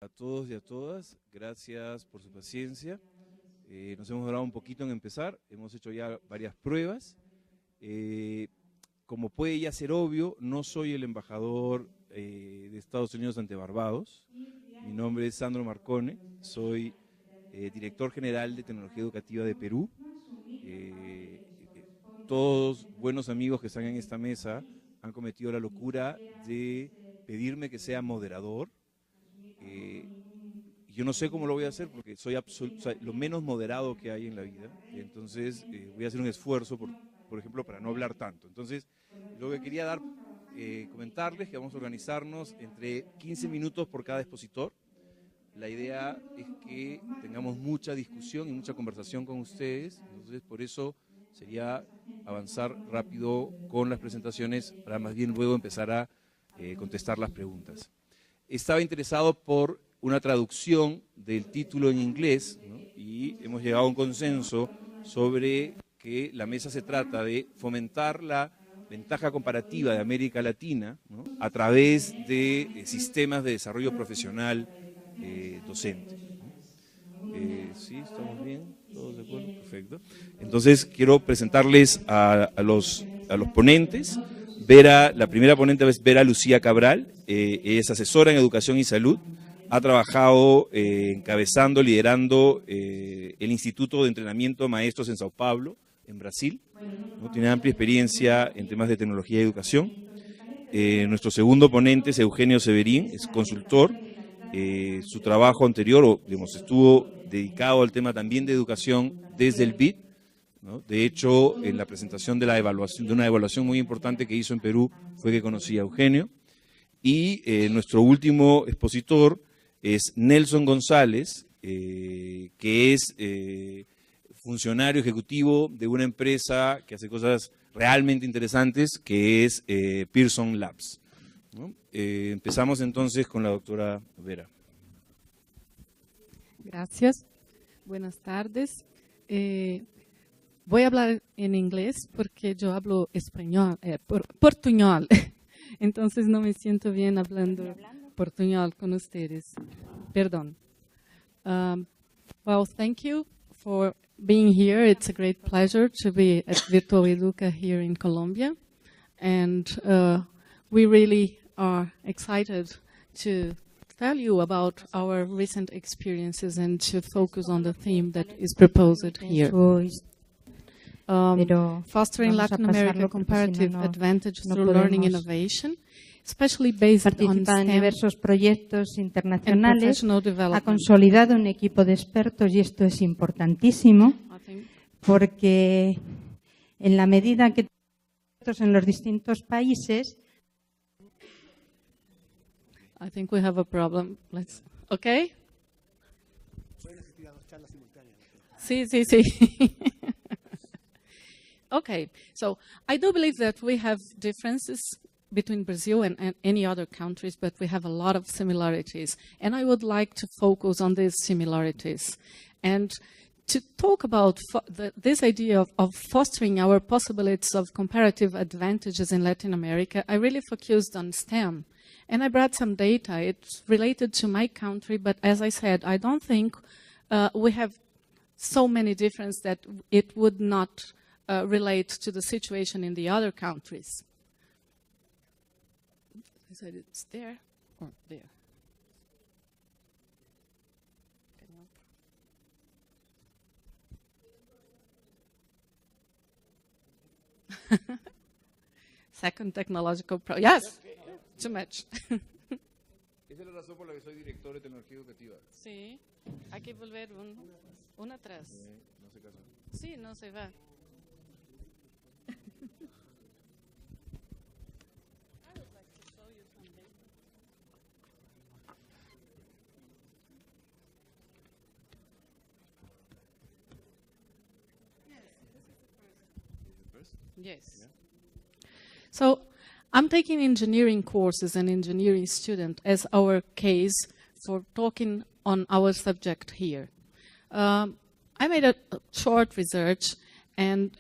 A todos y a todas, gracias por su paciencia. Nos hemos demorado un poquito en empezar, hemos hecho ya varias pruebas. Como puede ya ser obvio, no soy el embajador de Estados Unidos ante Barbados. Mi nombre es Sandro Marcone, soy director general de Tecnología Educativa de Perú. Todos buenos amigos que están en esta mesa han cometido la locura de pedirme que sea moderador. Yo no sé cómo lo voy a hacer porque soy lo menos moderado que hay en la vida, entonces voy a hacer un esfuerzo, por ejemplo, para no hablar tanto. Entonces, lo que quería comentarles que vamos a organizarnos entre 15 minutos por cada expositor. La idea es que tengamos mucha discusión y mucha conversación con ustedes, entonces por eso sería avanzar rápido con las presentaciones para más bien luego empezar a contestar las preguntas. Estaba interesado por una traducción del título en inglés, ¿no? Y hemos llegado a un consenso sobre que la mesa se trata de fomentar la ventaja comparativa de América Latina, ¿no? A través de sistemas de desarrollo profesional docente. ¿Sí? ¿Estamos bien? ¿Todos de acuerdo? Perfecto. Entonces quiero presentarles a los ponentes. La primera ponente es Vera Lucía Cabral, es asesora en educación y salud, ha trabajado encabezando, liderando el Instituto de Entrenamiento de Maestros en Sao Paulo, en Brasil, ¿no? Tiene amplia experiencia en temas de tecnología y educación. Nuestro segundo ponente es Eugenio Severín, es consultor. Su trabajo anterior, estuvo dedicado al tema también de educación desde el BID, ¿no? De hecho, en la presentación de una evaluación muy importante que hizo en Perú fue que conocí a Eugenio. Y nuestro último expositor es Nelson González, que es funcionario ejecutivo de una empresa que hace cosas realmente interesantes, que es Pearson Labs, ¿no? Empezamos entonces con la doctora Vera. Gracias. Buenas tardes. Voy a hablar en inglés porque yo hablo español, portuñol. Entonces no me siento bien hablando portuñol con ustedes. Perdón. Well, thank you for being here. It's a great pleasure to be at Virtual Educa here in Colombia. And we really are excited to tell you about our recent experiences and to focus on the theme that is proposed here. Fostering Latin America comparative advantage through learning innovation, especially based on participa en STEM diversos proyectos and internacionales, professional ha development. consolidado un equipo de expertos y esto es importantísimo I think porque en la medida que expertos en los distintos países I think we have a problem. Let's, okay? Sí, sí, sí. Okay, so I do believe that we have differences between Brazil and any other countries, but we have a lot of similarities. And I would like to focus on these similarities. And to talk about this idea of fostering our possibilities of comparative advantages in Latin America, I really focused on STEM. And I brought some data. It's related to my country, but as I said, I don't think we have so many differences that it would not relate to the situation in the other countries. I said it's there or there. Second technological yes, too much. Esa es la razón por la que soy director de Tecnología Educativa. Sí, hay que volver uno atrás. No se casó. Sí, no se va. Yes. So I'm taking engineering courses and engineering student as our case for talking on our subject here. I made a short research, and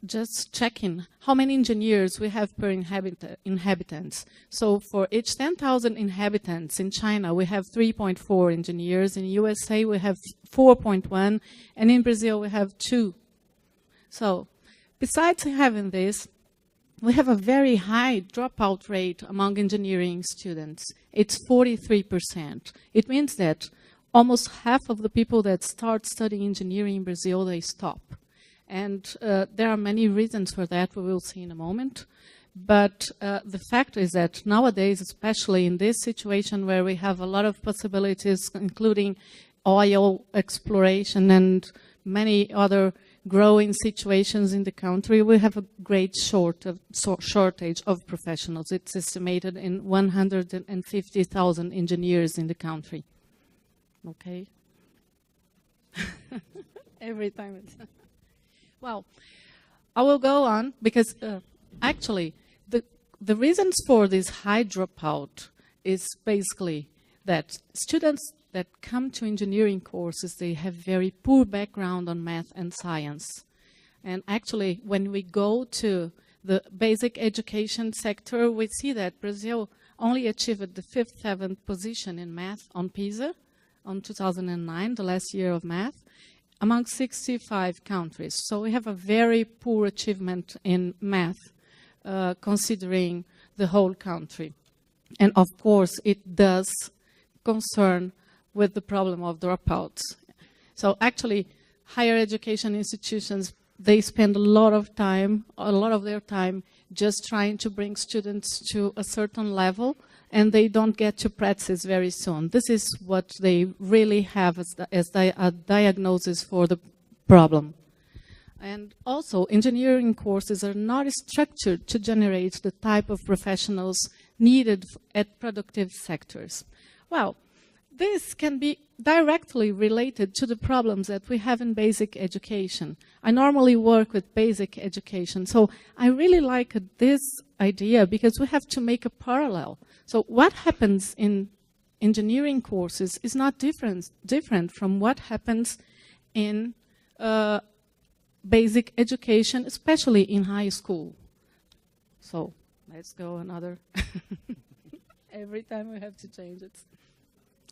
just checking how many engineers we have per inhabitants. So for each 10,000 inhabitants in China, we have 3.4 engineers. In USA, we have 4.1, and in Brazil, we have 2. So besides having this, we have a very high dropout rate among engineering students. It's 43%. It means that almost half of the people that start studying engineering in Brazil, they stop. And there are many reasons for that, we will see in a moment. But the fact is that nowadays, especially in this situation where we have a lot of possibilities, including oil exploration and many other growing situations in the country, we have a great shortage of professionals. It's estimated in 150,000 engineers in the country. Okay? Every time it's... Well, I will go on because actually the reasons for this high dropout is basically that students that come to engineering courses, they have very poor background on math and science. And actually, when we go to the basic education sector, we see that Brazil only achieved the 5th, 7th position in math on PISA on 2009, the last year of math, among 65 countries. So we have a very poor achievement in math, considering the whole country. And of course, it does concern with the problem of dropouts. So actually, higher education institutions, they spend a lot of their time just trying to bring students to a certain level, and they don't get to practice very soon. This is what they really have as a diagnosis for the problem. And also, engineering courses are not structured to generate the type of professionals needed at productive sectors. Well, this can be directly related to the problems that we have in basic education. I normally work with basic education, so I really like this idea because we have to make a parallel. So what happens in engineering courses is not different from what happens in basic education, especially in high school. So let's go another. Every time we have to change it.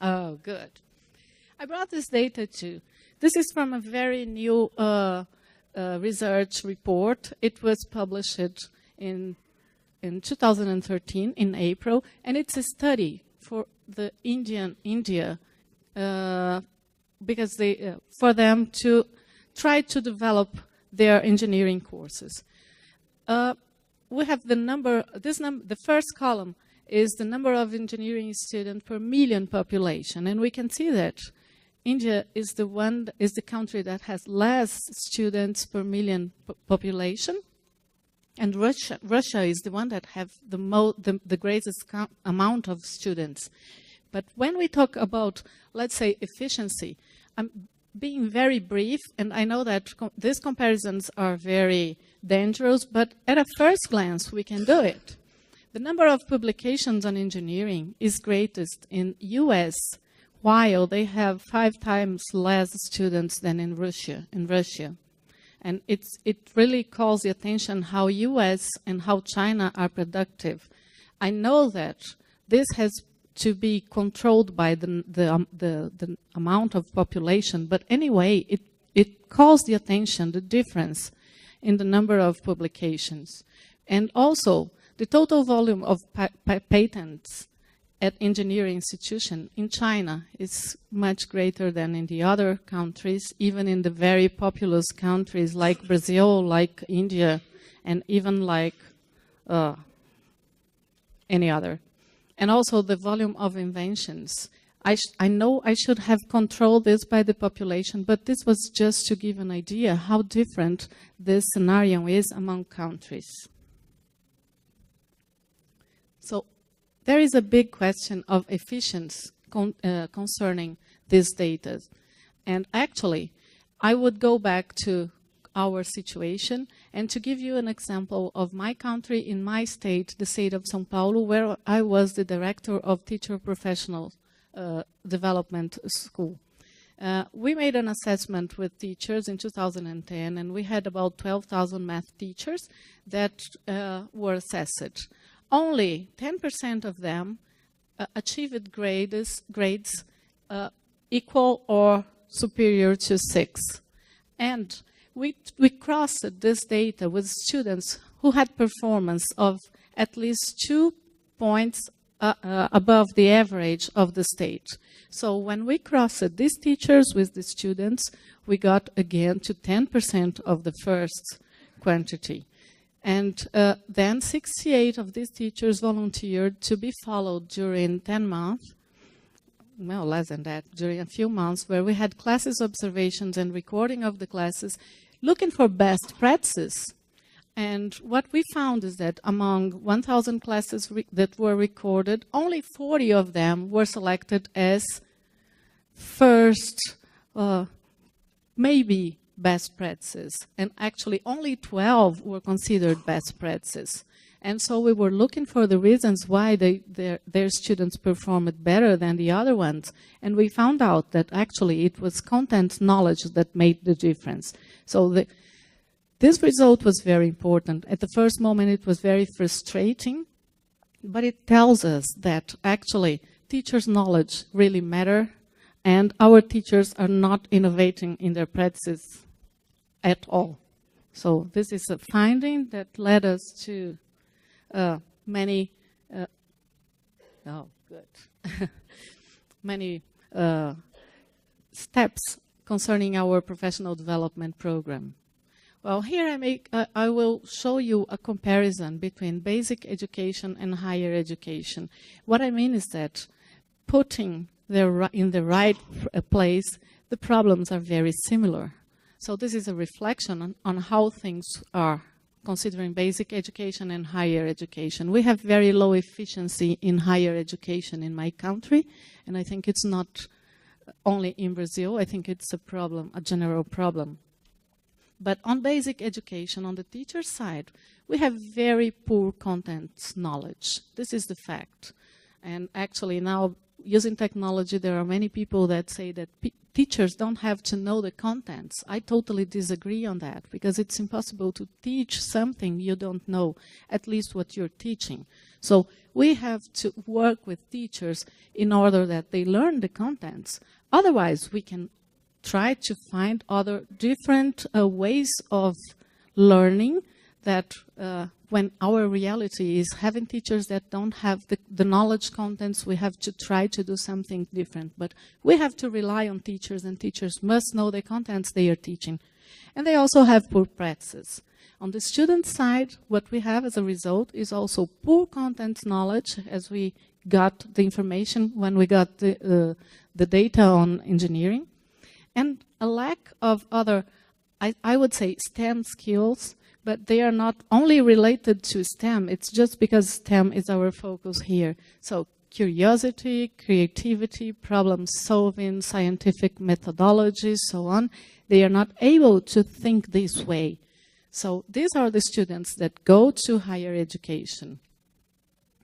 Oh, good. I brought this data too. This is from a very new research report. It was published in 2013 in April, and it's a study for the India because for them to try to develop their engineering courses. We have the number. The first column is the number of engineering students per million population, and we can see that India is the country that has less students per million population, and Russia is the one that have the greatest amount of students. But when we talk about, let's say, efficiency, I'm being very brief, and I know that these comparisons are very dangerous, but at a first glance, we can do it. The number of publications on engineering is greatest in US, while they have 5 times less students than in Russia. And it really calls the attention how US and how China are productive. I know that this has to be controlled by the amount of population, but anyway, it calls the attention, the difference in the number of publications. And also, the total volume of patents at engineering institutions in China is much greater than in the other countries, even in the very populous countries like Brazil, like India, and even like any other. And also the volume of inventions. I know I should have controlled this by the population, but this was just to give an idea how different this scenario is among countries. So there is a big question of efficiency concerning these data. And actually, I would go back to our situation and to give you an example of my country in my state, the state of São Paulo, where I was the director of Teacher Professional Development School. We made an assessment with teachers in 2010, and we had about 12,000 math teachers that were assessed. Only 10% of them achieved grades equal or superior to 6. And we crossed this data with students who had performance of at least 2 points above the average of the state. So when we crossed these teachers with the students, we got again to 10% of the first quantity. And then 68 of these teachers volunteered to be followed during 10 months, well, less than that, during a few months, where we had classes observations and recording of the classes, looking for best practices. And what we found is that among 1,000 classes that were recorded, only 40 of them were selected as first, maybe best practices. And actually only 12 were considered best practices. And so we were looking for the reasons why their students performed better than the other ones. And we found out that actually it was content knowledge that made the difference. So this result was very important. At the first moment, it was very frustrating, but it tells us that actually teachers' knowledge really matter, and our teachers are not innovating in their practices at all. So this is a finding that led us to many steps concerning our professional development program. Well, here I will show you a comparison between basic education and higher education. What I mean is that putting in the right place, the problems are very similar. So this is a reflection on how things are, considering basic education and higher education. We have very low efficiency in higher education in my country, and I think it's not only in Brazil. I think it's a problem, a general problem. But on basic education, on the teacher side, we have very poor content knowledge. This is the fact. And actually now, using technology, there are many people that say that teachers don't have to know the contents. I totally disagree on that, because it's impossible to teach something you don't know, at least what you're teaching. So we have to work with teachers in order that they learn the contents. Otherwise, we can try to find other different ways of learning that when our reality is having teachers that don't have the knowledge contents, we have to try to do something different. But we have to rely on teachers, and teachers must know the contents they are teaching. And they also have poor practices. On the student side, what we have as a result is also poor content knowledge, as we got the information when we got the data on engineering. And a lack of other, I would say, STEM skills, but they are not only related to STEM. It's just because STEM is our focus here. So curiosity, creativity, problem solving, scientific methodology, so on, they are not able to think this way. So these are the students that go to higher education.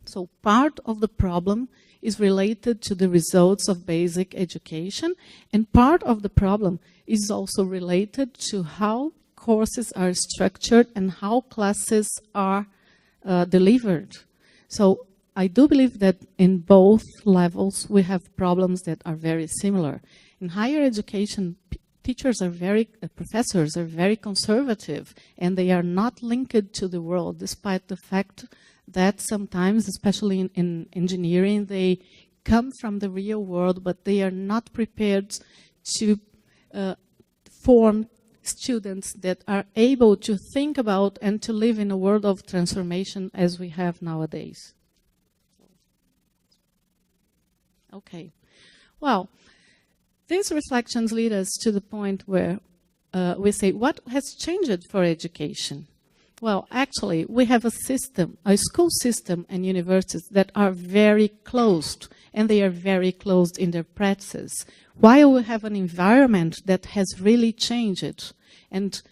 So part of the problem is related to the results of basic education, and part of the problem is also related to how courses are structured and how classes are delivered. So I do believe that in both levels we have problems that are very similar. In higher education, professors are very conservative, and they are not linked to the world, despite the fact that sometimes, especially in engineering, they come from the real world, but they are not prepared to form students that are able to think about and to live in a world of transformation as we have nowadays. Okay. Well, these reflections lead us to the point where we say, what has changed for education? Well, actually, we have a system, a school system and universities that are very closed, and they are very closed in their practices, while we have an environment that has really changed. And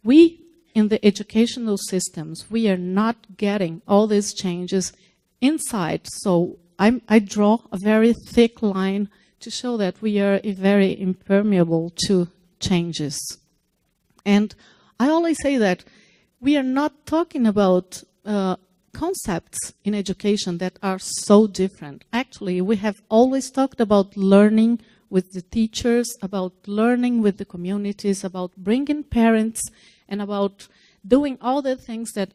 we, in the educational systems, we are not getting all these changes inside. So I draw a very thick line to show that we are very impermeable to changes. And I always say that we are not talking about concepts in education that are so different. Actually, we have always talked about learning with the teachers, about learning with the communities, about bringing parents, and about doing all the things that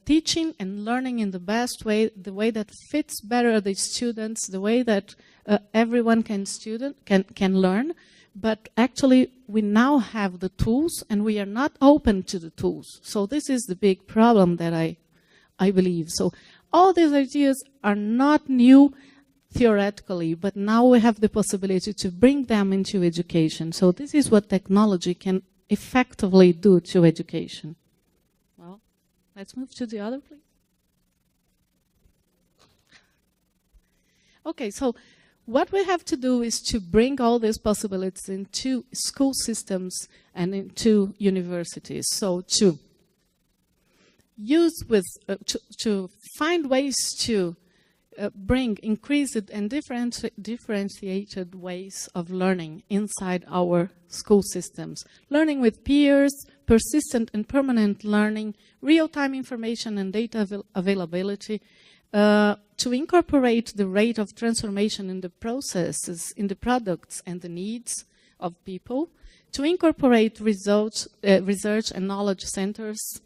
teaching and learning in the best way, the way that fits better the students, the way that everyone can learn. But actually, we now have the tools, and we are not open to the tools. So this is the big problem that I believe. So all these ideas are not new theoretically, but now we have the possibility to bring them into education. So this is what technology can effectively do to education. Well, let's move to the other, please. Okay, so what we have to do is to bring all these possibilities into school systems and into universities. So to use to find ways to bring increased and differentiated ways of learning inside our school systems. Learning with peers, persistent and permanent learning, real-time information and data availability, to incorporate the rate of transformation in the processes, in the products and the needs of people, to incorporate research and knowledge centers,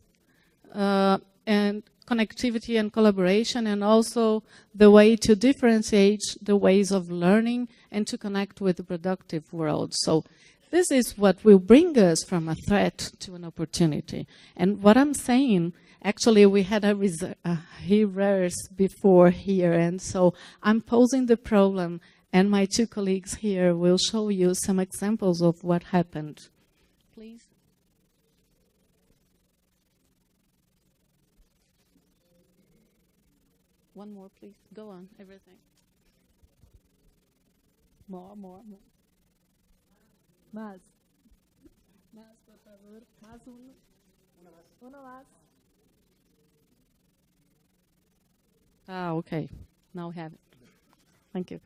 and connectivity and collaboration, and also the way to differentiate the ways of learning and to connect with the productive world. So this is what will bring us from a threat to an opportunity. And what I'm saying, actually we had a reverse before here, and so I'm posing the problem, and my two colleagues here will show you some examples of what happened. Please. One more, please. Go on, everything. More. Más, por favor. Más uno. Uno más. Ah, okay. Now we have it. Thank you.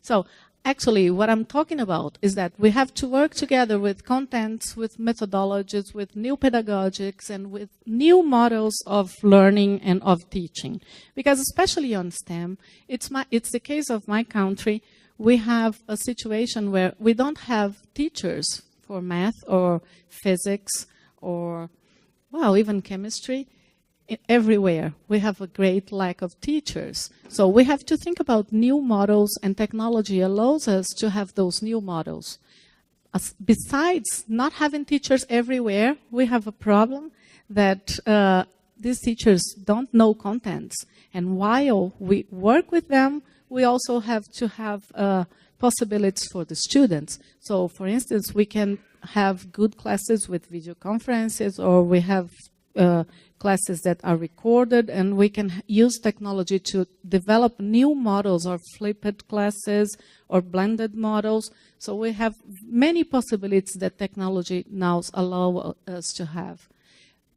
So, actually, what I'm talking about is that we have to work together with contents, with methodologies, with new pedagogics, and with new models of learning and of teaching. Because especially on STEM, it's the case of my country. We have a situation where we don't have teachers for math or physics or, well, even chemistry. Everywhere we have a great lack of teachers. So we have to think about new models, and technology allows us to have those new models. Besides not having teachers everywhere, we have a problem that these teachers don't know contents. And while we work with them, we also have to have possibilities for the students. So for instance, we can have good classes with video conferences, or we have classes that are recorded, and we can use technology to develop new models, or flipped classes or blended models. So we have many possibilities that technology now allows us to have.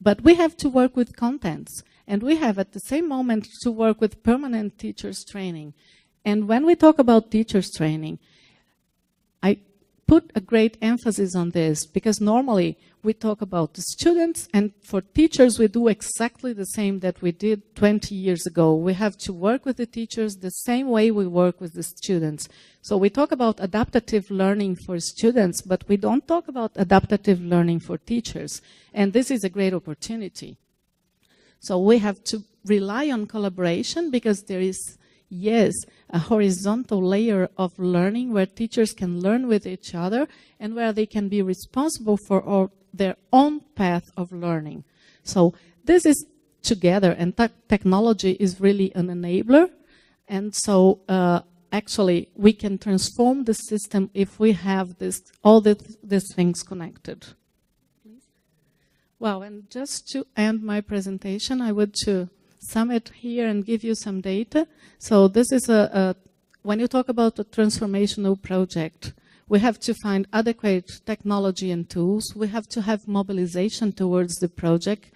But we have to work with contents, and we have at the same moment to work with permanent teachers training. And when we talk about teachers training, I put a great emphasis on this, because normally we talk about the students, and for teachers we do exactly the same that we did 20 years ago. We have to work with the teachers the same way we work with the students. So we talk about adaptive learning for students, but we don't talk about adaptive learning for teachers. And this is a great opportunity. So we have to rely on collaboration, because there is, yes, a horizontal layer of learning where teachers can learn with each other, and where they can be responsible for their own path of learning. So this is together, and technology is really an enabler. And so actually we can transform the system if we have all these things connected. Well, and just to end my presentation, I would to sum it here and give you some data. So this is when you talk about a transformational project, we have to find adequate technology and tools. We have to have mobilization towards the project.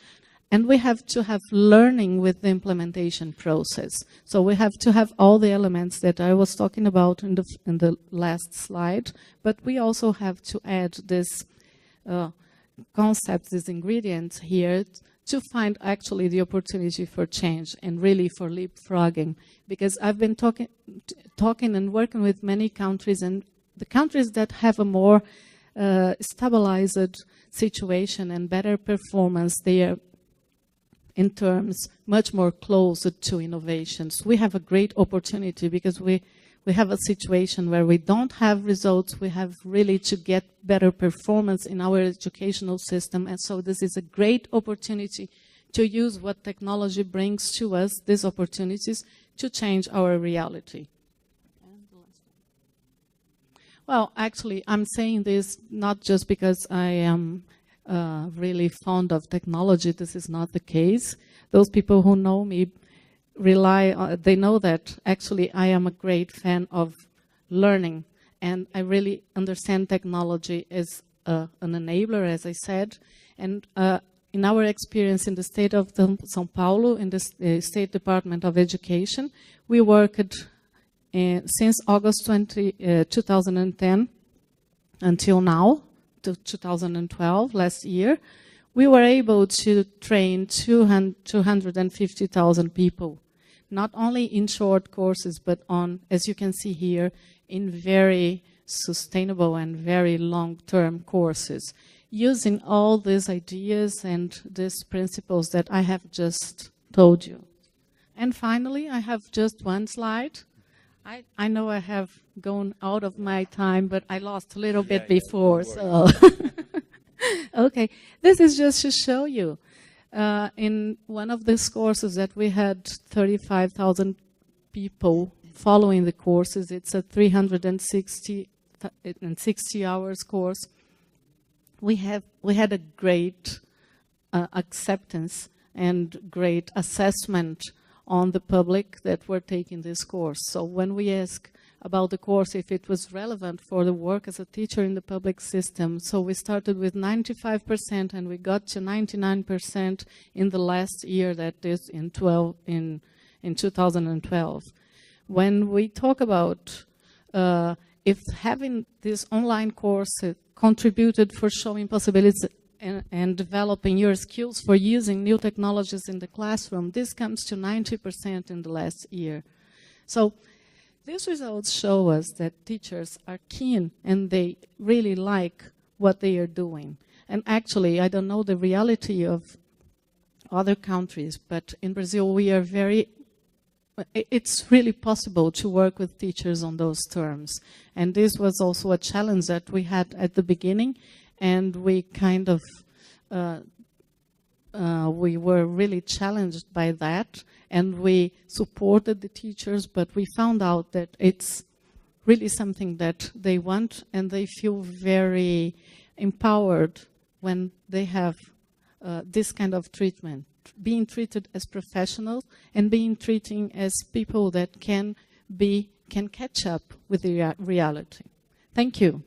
And we have to have learning with the implementation process. So we have to have all the elements that I was talking about in the last slide, but we also have to add this concepts, these ingredients here to find actually the opportunity for change and really for leapfrogging. Because I've been talking and working with many countries, and the countries that have a more stabilized situation and better performance, they are in terms much more closer to innovations. We have a great opportunity because we have a situation where we don't have results. We have really to get better performance in our educational system. And so this is a great opportunity to use what technology brings to us, these opportunities, to change our reality. Well, actually, I'm saying this not just because I am really fond of technology. This is not the case. Those people who know me they know that actually I am a great fan of learning, and I really understand technology as an enabler, as I said. And in our experience in the state of São Paulo, in the State Department of Education, we worked since August 2010 until now, to 2012, last year. We were able to train 250,000 people, not only in short courses, but on, as you can see here, in very sustainable and very long-term courses, using all these ideas and these principles that I have just told you. And finally, I have just one slide. I know I have gone out of my time, but I lost a little bit before, so. Okay, this is just to show you. In one of these courses that we had 35,000 people following the courses. It's a 360 hours course. We had a great acceptance and great assessment on the public that were taking this course. So when we asked about the course, if it was relevant for the work as a teacher in the public system, so we started with 95% and we got to 99% in the last year, that is in 2012. When we talk about if having this online course contributed for showing possibilities and developing your skills for using new technologies in the classroom, this comes to 90% in the last year. So these results show us that teachers are keen and they really like what they are doing. And actually, I don't know the reality of other countries, but in Brazil we are it's really possible to work with teachers on those terms. And this was also a challenge that we had at the beginning, and we kind of, we were really challenged by that, and we supported the teachers, but we found out that it's really something that they want, and they feel very empowered when they have this kind of treatment, being treated as professionals and being treated as people that can catch up with the reality. Thank you.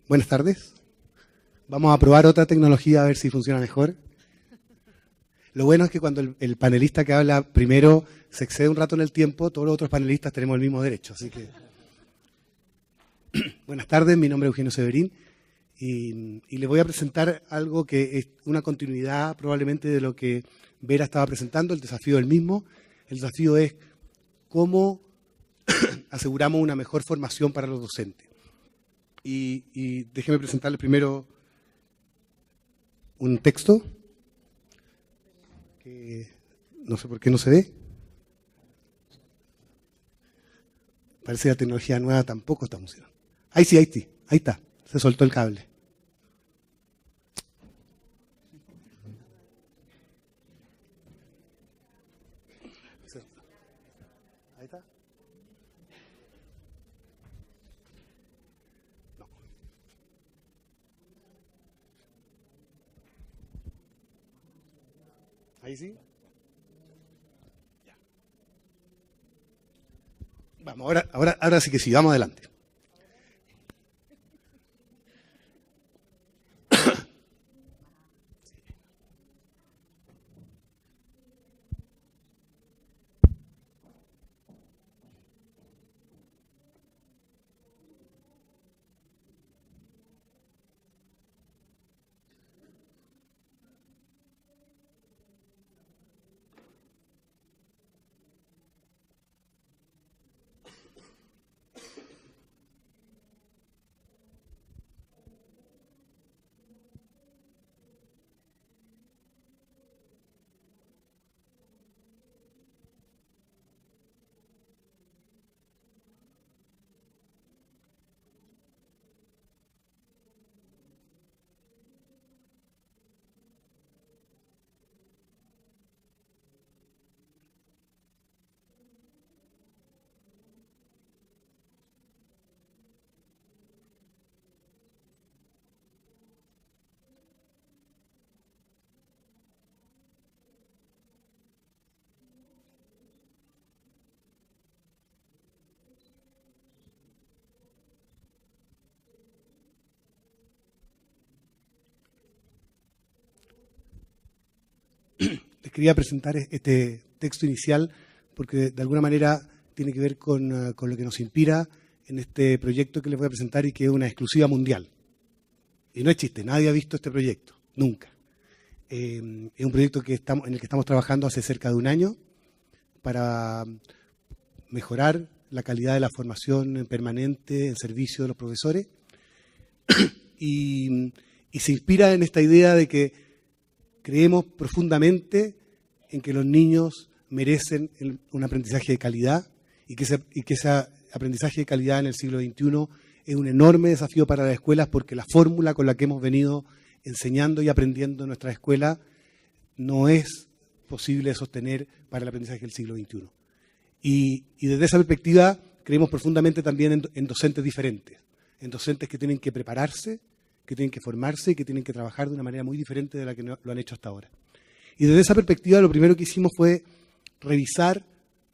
Buenas tardes. Vamos a probar otra tecnología a ver si funciona mejor. Lo bueno es que cuando el panelista que habla primero se excede un rato en el tiempo, todos los otros panelistas tenemos el mismo derecho. Así que buenas tardes, mi nombre es Eugenio Severín y les voy a presentar algo que es una continuidad probablemente de lo que Vera estaba presentando, el desafío del mismo. El desafío es cómo aseguramos una mejor formación para los docentes. Y déjenme presentarles primero un texto que no sé por qué no se ve. Parece que la tecnología nueva tampoco está funcionando. Ahí sí, ahí está. Se soltó el cable. Ahí está. No. Ahí sí. Ya. Vamos, ahora sí que sí, vamos adelante. Les quería presentar este texto inicial porque de alguna manera tiene que ver con lo que nos inspira en este proyecto que les voy a presentar y que es una exclusiva mundial. Y no es chiste, nadie ha visto este proyecto, nunca. Es un proyecto en el que estamos trabajando hace cerca de un año para mejorar la calidad de la formación permanente en servicio de los profesores y se inspira en esta idea de que creemos profundamente en que los niños merecen un aprendizaje de calidad y que ese aprendizaje de calidad en el siglo XXI es un enorme desafío para las escuelas porque la fórmula con la que hemos venido enseñando y aprendiendo en nuestra escuela no es posible de sostener para el aprendizaje del siglo XXI. Y desde esa perspectiva creemos profundamente también en docentes diferentes, en docentes que tienen que prepararse, que tienen que formarse y que tienen que trabajar de una manera muy diferente de la que lo han hecho hasta ahora. Y desde esa perspectiva lo primero que hicimos fue revisar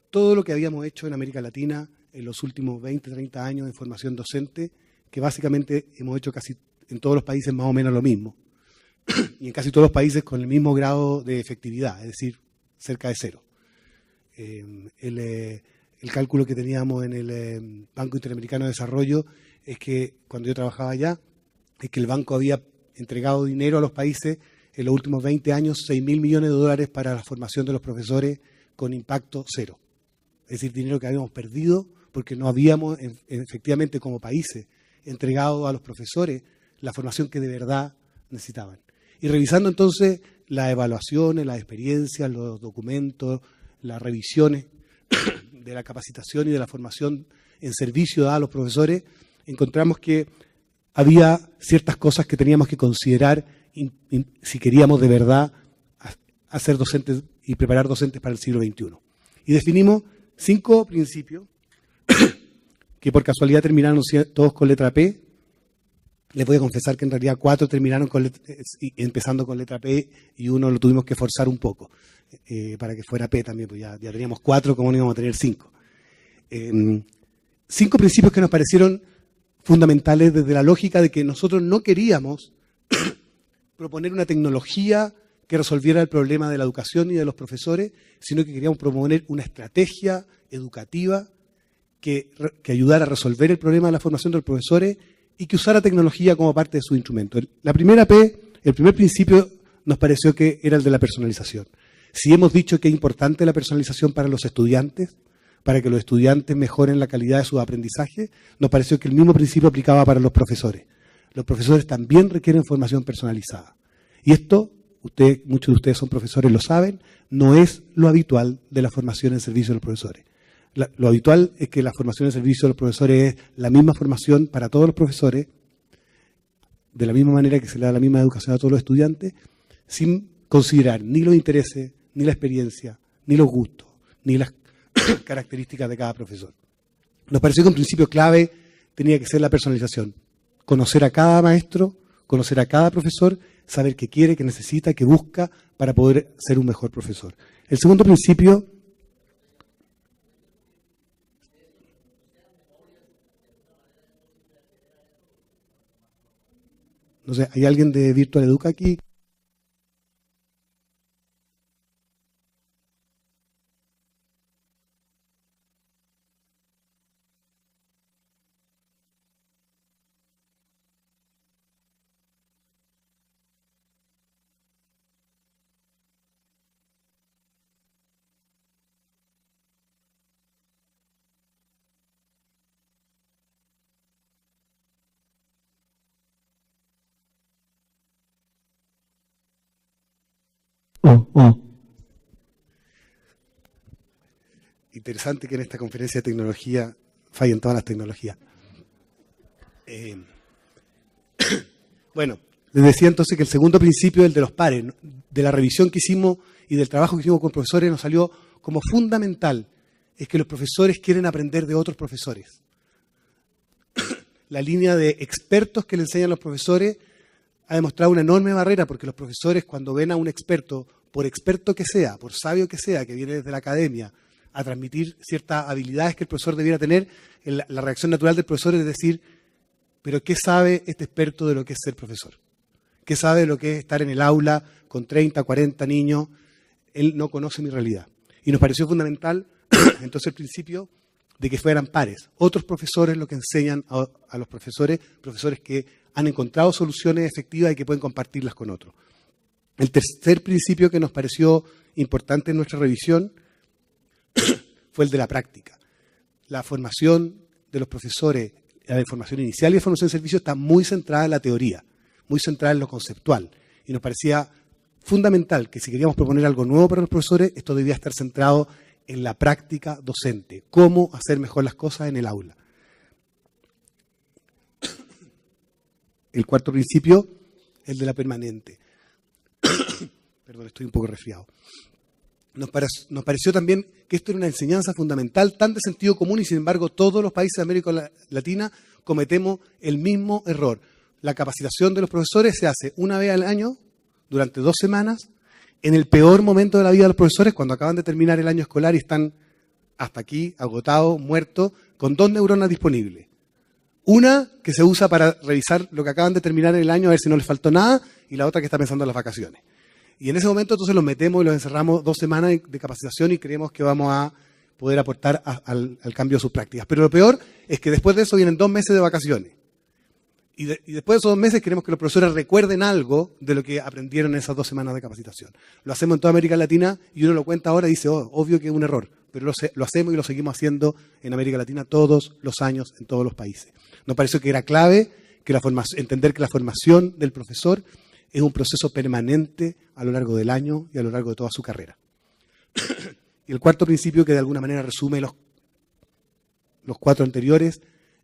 todo lo que habíamos hecho en América Latina en los últimos 20, 30 años en formación docente, que básicamente hemos hecho casi en todos los países más o menos lo mismo. Y en casi todos los países con el mismo grado de efectividad, es decir, cerca de cero. El cálculo que teníamos en el Banco Interamericano de Desarrollo es que cuando yo trabajaba allá, es que el banco había entregado dinero a los países en los últimos 20 años, 6.000 millones de dólares para la formación de los profesores con impacto cero. Es decir, dinero que habíamos perdido porque no habíamos efectivamente como países entregado a los profesores la formación que de verdad necesitaban. Y revisando entonces las evaluaciones, las experiencias, los documentos, las revisiones de la capacitación y de la formación en servicio a los profesores, encontramos que había ciertas cosas que teníamos que considerar si queríamos de verdad hacer docentes y preparar docentes para el siglo XXI. Y definimos 5 principios que por casualidad terminaron todos con letra P. Les voy a confesar que en realidad 4 terminaron empezando con letra P y uno lo tuvimos que forzar un poco para que fuera P también, pues ya teníamos 4, como no íbamos a tener 5. 5 principios que nos parecieron fundamentales desde la lógica de que nosotros no queríamos proponer una tecnología que resolviera el problema de la educación y de los profesores, sino que queríamos proponer una estrategia educativa que ayudara a resolver el problema de la formación de los profesores y que usara tecnología como parte de su instrumento. La primera P, el primer principio, nos pareció que era el de la personalización. Si hemos dicho que es importante la personalización para los estudiantes, para que los estudiantes mejoren la calidad de su aprendizaje, nos pareció que el mismo principio aplicaba para los profesores. Los profesores también requieren formación personalizada. Y esto, muchos de ustedes son profesores, lo saben, no es lo habitual de la formación en servicio de los profesores. Lo habitual es que la formación en servicio de los profesores es la misma formación para todos los profesores, de la misma manera que se le da la misma educación a todos los estudiantes, sin considerar ni los intereses, ni la experiencia, ni los gustos, ni las características de cada profesor. Nos pareció que un principio clave tenía que ser la personalización. Conocer a cada maestro, conocer a cada profesor, saber qué quiere, qué necesita, qué busca para poder ser un mejor profesor. El segundo principio... No sé, ¿hay alguien de Virtual Educa aquí? Interesante que en esta conferencia de tecnología fallen todas las tecnologías. Bueno, les decía entonces que el segundo principio, el de los pares, de la revisión que hicimos y del trabajo que hicimos con profesores, nos salió como fundamental, es que los profesores quieren aprender de otros profesores. La línea de expertos que le enseñan los profesores ha demostrado una enorme barrera, porque los profesores, cuando ven a un experto, por experto que sea, por sabio que sea, que viene desde la academia, a transmitir ciertas habilidades que el profesor debiera tener, la reacción natural del profesor es decir, pero ¿qué sabe este experto de lo que es ser profesor? ¿Qué sabe de lo que es estar en el aula con 30, 40 niños? Él no conoce mi realidad. Y nos pareció fundamental, entonces, el principio de que fueran pares. Otros profesores lo que enseñan a los profesores que han encontrado soluciones efectivas y que pueden compartirlas con otros. El tercer principio que nos pareció importante en nuestra revisión fue el de la práctica. La formación de los profesores, la formación inicial y la formación de servicio está muy centrada en la teoría, muy centrada en lo conceptual. Y nos parecía fundamental que si queríamos proponer algo nuevo para los profesores, esto debía estar centrado en la práctica docente, cómo hacer mejor las cosas en el aula. El cuarto principio, el de la permanente. Perdón, estoy un poco resfriado. Nos pareció también que esto era una enseñanza fundamental, tan de sentido común, y sin embargo todos los países de América Latina cometemos el mismo error. La capacitación de los profesores se hace una vez al año, durante 2 semanas, en el peor momento de la vida de los profesores, cuando acaban de terminar el año escolar y están hasta aquí, agotados, muertos, con 2 neuronas disponibles. Una que se usa para revisar lo que acaban de terminar en el año, a ver si no les faltó nada, y la otra que está pensando en las vacaciones. Y en ese momento entonces los metemos y los encerramos 2 semanas de capacitación y creemos que vamos a poder aportar al cambio de sus prácticas. Pero lo peor es que después de eso vienen 2 meses de vacaciones. Y después de esos 2 meses queremos que los profesores recuerden algo de lo que aprendieron en esas 2 semanas de capacitación. Lo hacemos en toda América Latina y uno lo cuenta ahora y dice, oh, obvio que es un error. Pero lo hacemos y lo seguimos haciendo en América Latina todos los años, en todos los países. Nos pareció que era clave que entender que la formación del profesor es un proceso permanente a lo largo del año y a lo largo de toda su carrera. Y el cuarto principio, que de alguna manera resume los 4 anteriores,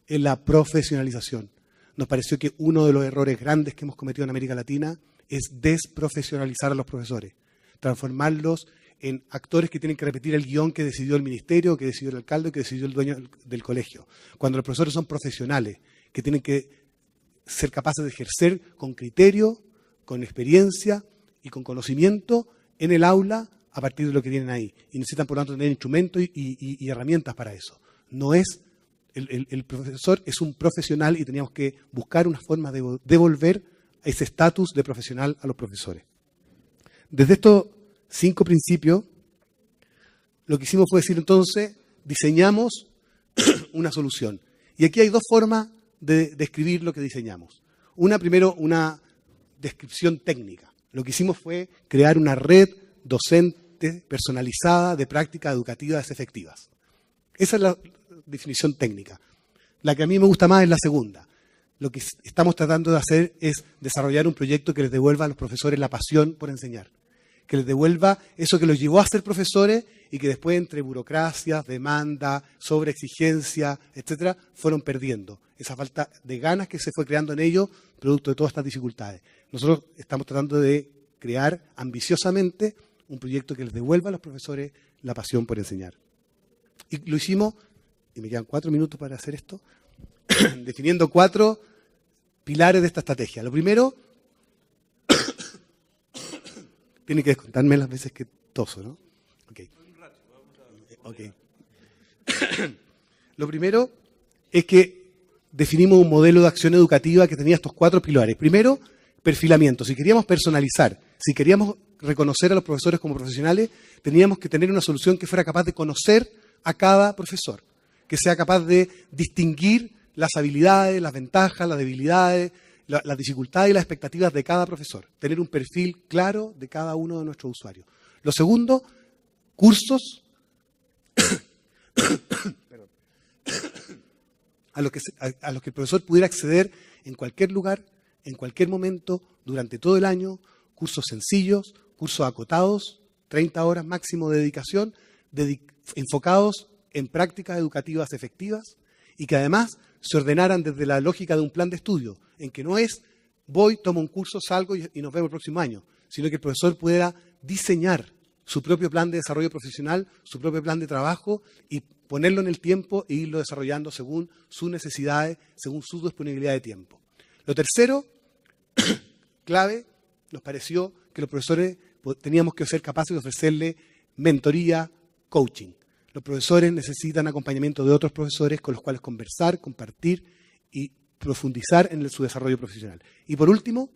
es la profesionalización. Nos pareció que uno de los errores grandes que hemos cometido en América Latina es desprofesionalizar a los profesores, transformarlos en actores que tienen que repetir el guión que decidió el ministerio, que decidió el alcalde, que decidió el dueño del colegio. Cuando los profesores son profesionales, que tienen que ser capaces de ejercer con criterio, con experiencia y con conocimiento en el aula a partir de lo que tienen ahí. Y necesitan, por lo tanto, tener instrumentos y herramientas para eso. No es, el profesor es un profesional y teníamos que buscar una forma de devolver ese estatus de profesional a los profesores. Desde estos 5 principios, lo que hicimos fue decir entonces, diseñamos una solución. Y aquí hay 2 formas de describir lo que diseñamos. Primero, una descripción técnica. Lo que hicimos fue crear una red docente personalizada de prácticas educativas efectivas. Esa es la definición técnica. La que a mí me gusta más es la segunda. Lo que estamos tratando de hacer es desarrollar un proyecto que les devuelva a los profesores la pasión por enseñar. Que les devuelva eso que los llevó a ser profesores y que después entre burocracias, demanda, sobreexigencia, etcétera, fueron perdiendo. Esa falta de ganas que se fue creando en ellos producto de todas estas dificultades. Nosotros estamos tratando de crear ambiciosamente un proyecto que les devuelva a los profesores la pasión por enseñar. Y lo hicimos, y me quedan 4 minutos para hacer esto, definiendo 4 pilares de esta estrategia. Lo primero, tiene que descontarme las veces que toso, ¿no? Okay. Lo primero es que definimos un modelo de acción educativa que tenía estos 4 pilares. Primero, perfilamiento. Si queríamos personalizar, si queríamos reconocer a los profesores como profesionales, teníamos que tener una solución que fuera capaz de conocer a cada profesor, que sea capaz de distinguir las habilidades, las ventajas, las debilidades, las dificultades y las expectativas de cada profesor. Tener un perfil claro de cada uno de nuestros usuarios. Lo segundo, cursos a los que el profesor pudiera acceder en cualquier lugar, en cualquier momento, durante todo el año, cursos sencillos, cursos acotados, 30 horas máximo de dedicación, enfocados en prácticas educativas efectivas y que además se ordenaran desde la lógica de un plan de estudio, en que no es voy, tomo un curso, salgo y nos vemos el próximo año, sino que el profesor pudiera diseñar su propio plan de desarrollo profesional, su propio plan de trabajo y ponerlo en el tiempo e irlo desarrollando según sus necesidades, según su disponibilidad de tiempo. Lo tercero, clave, nos pareció que los profesores teníamos que ser capaces de ofrecerle mentoría, coaching. Los profesores necesitan acompañamiento de otros profesores con los cuales conversar, compartir y profundizar en su desarrollo profesional. Y por último,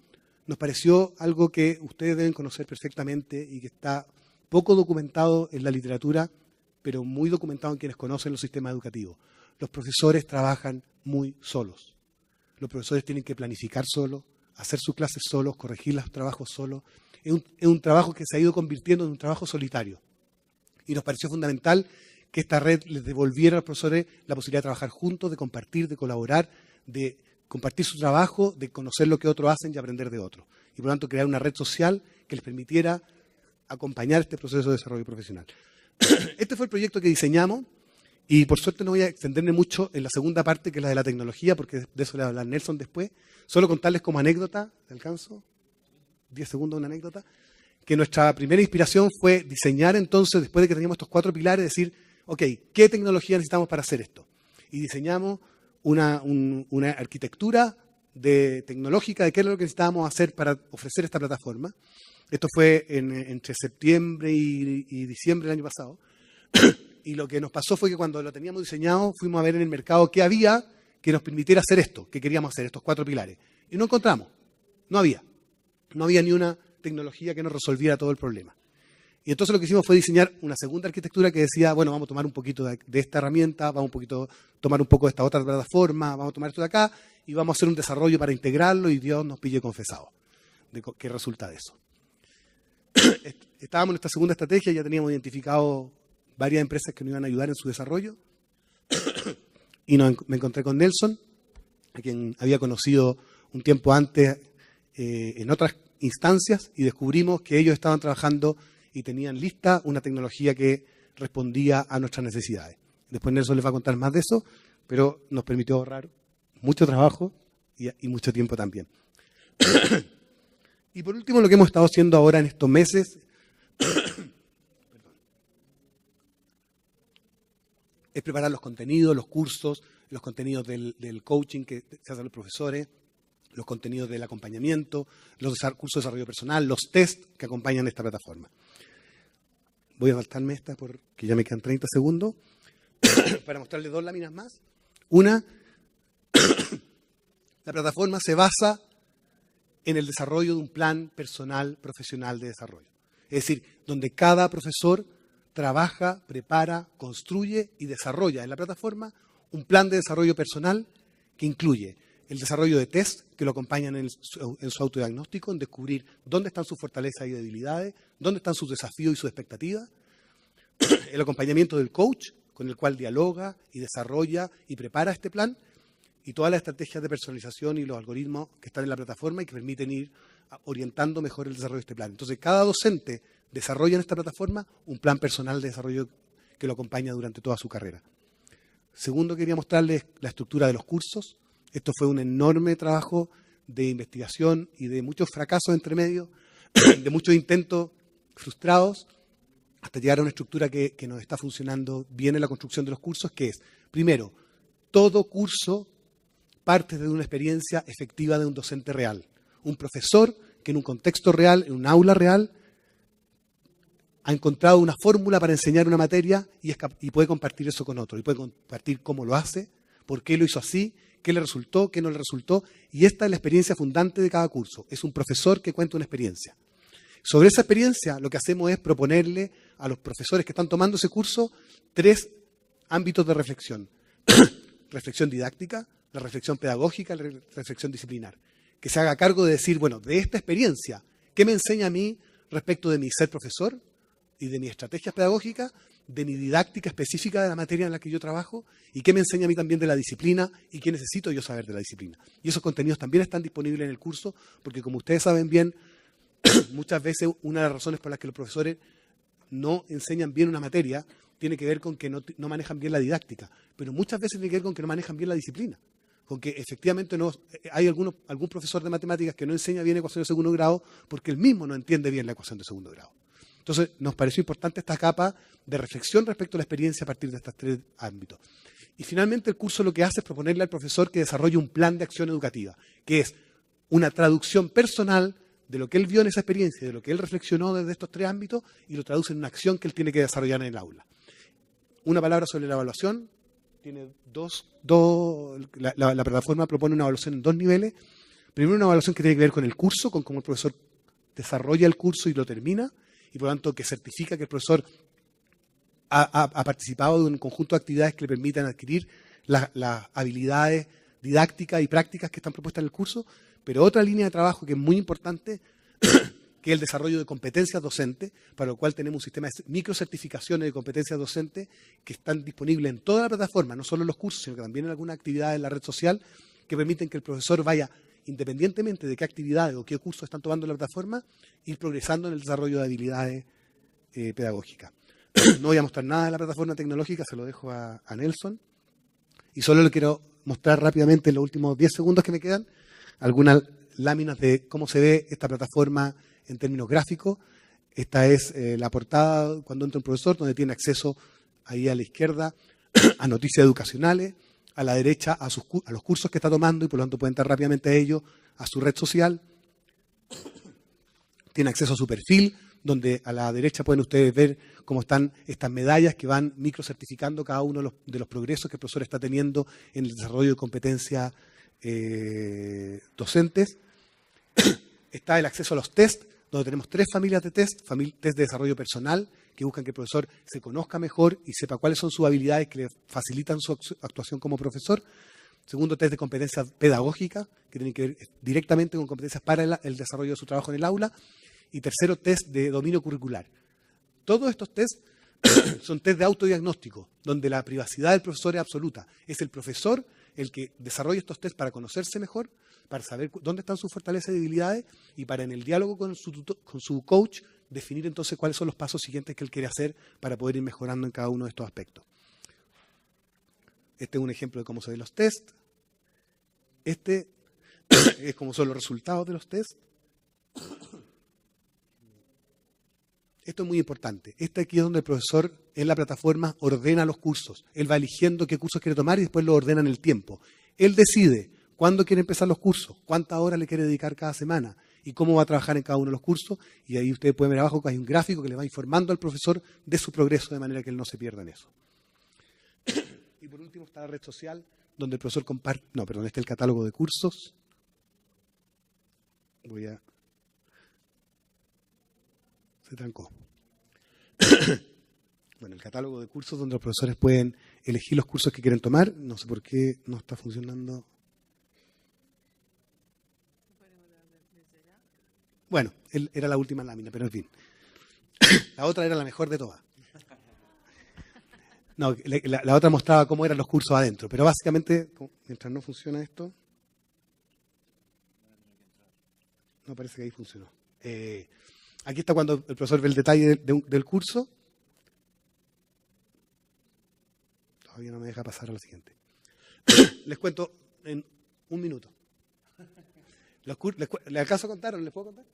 nos pareció algo que ustedes deben conocer perfectamente y que está poco documentado en la literatura, pero muy documentado en quienes conocen los sistemas educativos. Los profesores trabajan muy solos. Los profesores tienen que planificar solos, hacer sus clases solos, corregir los trabajos solos. Es un trabajo que se ha ido convirtiendo en un trabajo solitario. Y nos pareció fundamental que esta red les devolviera a los profesores la posibilidad de trabajar juntos, de compartir, de colaborar, de compartir su trabajo, de conocer lo que otros hacen y aprender de otros. Y por lo tanto crear una red social que les permitiera acompañar este proceso de desarrollo profesional. Este fue el proyecto que diseñamos y por suerte no voy a extenderme mucho en la segunda parte, que es la de la tecnología, porque de eso le va a hablar Nelson después. Solo contarles como anécdota, ¿te alcanzo? 10 segundos una anécdota, que nuestra primera inspiración fue diseñar entonces, después de que teníamos estos 4 pilares, decir, ok, ¿qué tecnología necesitamos para hacer esto? Y diseñamos una arquitectura tecnológica de qué es lo que necesitábamos hacer para ofrecer esta plataforma. Esto fue entre septiembre y diciembre del año pasado. Y lo que nos pasó fue que cuando lo teníamos diseñado, fuimos a ver en el mercado qué había que nos permitiera hacer esto, que queríamos hacer, estos 4 pilares. Y no encontramos, no había ni una tecnología que nos resolviera todo el problema. Y entonces lo que hicimos fue diseñar una segunda arquitectura que decía, bueno, vamos a tomar un poquito de esta herramienta, vamos a tomar un poco de esta otra plataforma, vamos a tomar esto de acá y vamos a hacer un desarrollo para integrarlo y Dios nos pille confesado de qué resulta de eso. Estábamos en esta segunda estrategia, ya teníamos identificado varias empresas que nos iban a ayudar en su desarrollo y me encontré con Nelson, a quien había conocido un tiempo antes en otras instancias y descubrimos que ellos estaban trabajando y tenían lista una tecnología que respondía a nuestras necesidades. Después Nelson les va a contar más de eso, pero nos permitió ahorrar mucho trabajo y mucho tiempo también. Y por último, lo que hemos estado haciendo ahora en estos meses es preparar los contenidos, los cursos, los contenidos del coaching que se hacen los profesores, los contenidos del acompañamiento, los cursos de desarrollo personal, los test que acompañan esta plataforma. Voy a saltarme esta porque ya me quedan 30 segundos para mostrarles 2 láminas más. Una, la plataforma se basa en el desarrollo de un plan personal profesional de desarrollo. Es decir, donde cada profesor trabaja, prepara, construye y desarrolla en la plataforma un plan de desarrollo personal que incluye el desarrollo de test que lo acompañan en su autodiagnóstico, en descubrir dónde están sus fortalezas y debilidades, dónde están sus desafíos y sus expectativas, el acompañamiento del coach, con el cual dialoga y desarrolla y prepara este plan, y todas las estrategias de personalización y los algoritmos que están en la plataforma y que permiten ir orientando mejor el desarrollo de este plan. Entonces, cada docente desarrolla en esta plataforma un plan personal de desarrollo que lo acompaña durante toda su carrera. Segundo, quería mostrarles la estructura de los cursos. Esto fue un enorme trabajo de investigación y de muchos fracasos entre medio, de muchos intentos frustrados, hasta llegar a una estructura que nos está funcionando bien en la construcción de los cursos, que es, primero, todo curso parte de una experiencia efectiva de un docente real. Un profesor que en un contexto real, en un aula real, ha encontrado una fórmula para enseñar una materia y puede compartir eso con otro. Y puede compartir cómo lo hace, por qué lo hizo así, qué le resultó, qué no le resultó. Y esta es la experiencia fundante de cada curso. Es un profesor que cuenta una experiencia. Sobre esa experiencia, lo que hacemos es proponerle a los profesores que están tomando ese curso 3 ámbitos de reflexión. Reflexión didáctica, la reflexión pedagógica, la reflexión disciplinar. Que se haga cargo de decir, bueno, de esta experiencia, ¿qué me enseña a mí respecto de mi ser profesor y de mis estrategias pedagógicas, de mi didáctica específica de la materia en la que yo trabajo, y qué me enseña a mí también de la disciplina y qué necesito yo saber de la disciplina? Y esos contenidos también están disponibles en el curso, porque como ustedes saben bien, muchas veces una de las razones por las que los profesores no enseñan bien una materia tiene que ver con que no manejan bien la didáctica, pero muchas veces tiene que ver con que no manejan bien la disciplina, con que efectivamente hay algún profesor de matemáticas que no enseña bien ecuación de segundo grado porque él mismo no entiende bien la ecuación de segundo grado. Entonces, nos pareció importante esta capa de reflexión respecto a la experiencia a partir de estos 3 ámbitos. Y finalmente el curso lo que hace es proponerle al profesor que desarrolle un plan de acción educativa, que es una traducción personal de lo que él vio en esa experiencia, de lo que él reflexionó desde estos 3 ámbitos, y lo traduce en una acción que él tiene que desarrollar en el aula. Una palabra sobre la evaluación. Tiene la plataforma propone una evaluación en 2 niveles. Primero, una evaluación que tiene que ver con el curso, con cómo el profesor desarrolla el curso y lo termina, y por lo tanto que certifica que el profesor ha participado de un conjunto de actividades que le permitan adquirir las habilidades didácticas y prácticas que están propuestas en el curso. Pero otra línea de trabajo que es muy importante, que es el desarrollo de competencias docentes, para lo cual tenemos un sistema de microcertificaciones de competencias docentes que están disponibles en toda la plataforma, no solo en los cursos, sino que también en algunas actividades en la red social, que permiten que el profesor vaya, independientemente de qué actividades o qué cursos están tomando en la plataforma, ir progresando en el desarrollo de habilidades pedagógicas. No voy a mostrar nada de la plataforma tecnológica, se lo dejo a Nelson. Y solo le quiero mostrar rápidamente en los últimos 10 segundos que me quedan algunas láminas de cómo se ve esta plataforma en términos gráficos. Esta es la portada cuando entra un profesor, donde tiene acceso ahí a la izquierda a noticias educacionales, a la derecha a los cursos que está tomando y por lo tanto puede entrar rápidamente a ellos, a su red social. Tiene acceso a su perfil, donde a la derecha pueden ustedes ver cómo están estas medallas que van microcertificando cada uno de los progresos que el profesor está teniendo en el desarrollo de competencias docentes. Está el acceso a los test, donde tenemos 3 familias de test. Test de desarrollo personal, que buscan que el profesor se conozca mejor y sepa cuáles son sus habilidades que le facilitan su actuación como profesor. Segundo, test de competencias pedagógicas, que tienen que ver directamente con competencias para el desarrollo de su trabajo en el aula. Y tercero, test de dominio curricular. Todos estos test son test de autodiagnóstico, donde la privacidad del profesor es absoluta. Es el profesor el que desarrolla estos test para conocerse mejor, para saber dónde están sus fortalezas y debilidades y para en el diálogo con su coach definir entonces cuáles son los pasos siguientes que él quiere hacer para poder ir mejorando en cada uno de estos aspectos. Este es un ejemplo de cómo se ven los test. Este es cómo son los resultados de los test. Esto es muy importante. Este aquí es donde el profesor en la plataforma ordena los cursos. Él va eligiendo qué cursos quiere tomar y después lo ordena en el tiempo. Él decide cuándo quiere empezar los cursos, cuántas horas le quiere dedicar cada semana y cómo va a trabajar en cada uno de los cursos. Y ahí ustedes pueden ver abajo que hay un gráfico que le va informando al profesor de su progreso de manera que él no se pierda en eso. Y por último está la red social donde el profesor comparte, este es el catálogo de cursos, Se trancó. Bueno, el catálogo de cursos donde los profesores pueden elegir los cursos que quieren tomar. No sé por qué no está funcionando. Bueno, era la última lámina, pero en fin. La otra era la mejor de todas. No, la otra mostraba cómo eran los cursos adentro, pero básicamente, mientras no funciona esto, no parece que ahí funcionó. Aquí está cuando el profesor ve el detalle del curso. Todavía no me deja pasar a lo siguiente. Les cuento en un minuto. ¿Le alcanzo a contar o les puedo contar?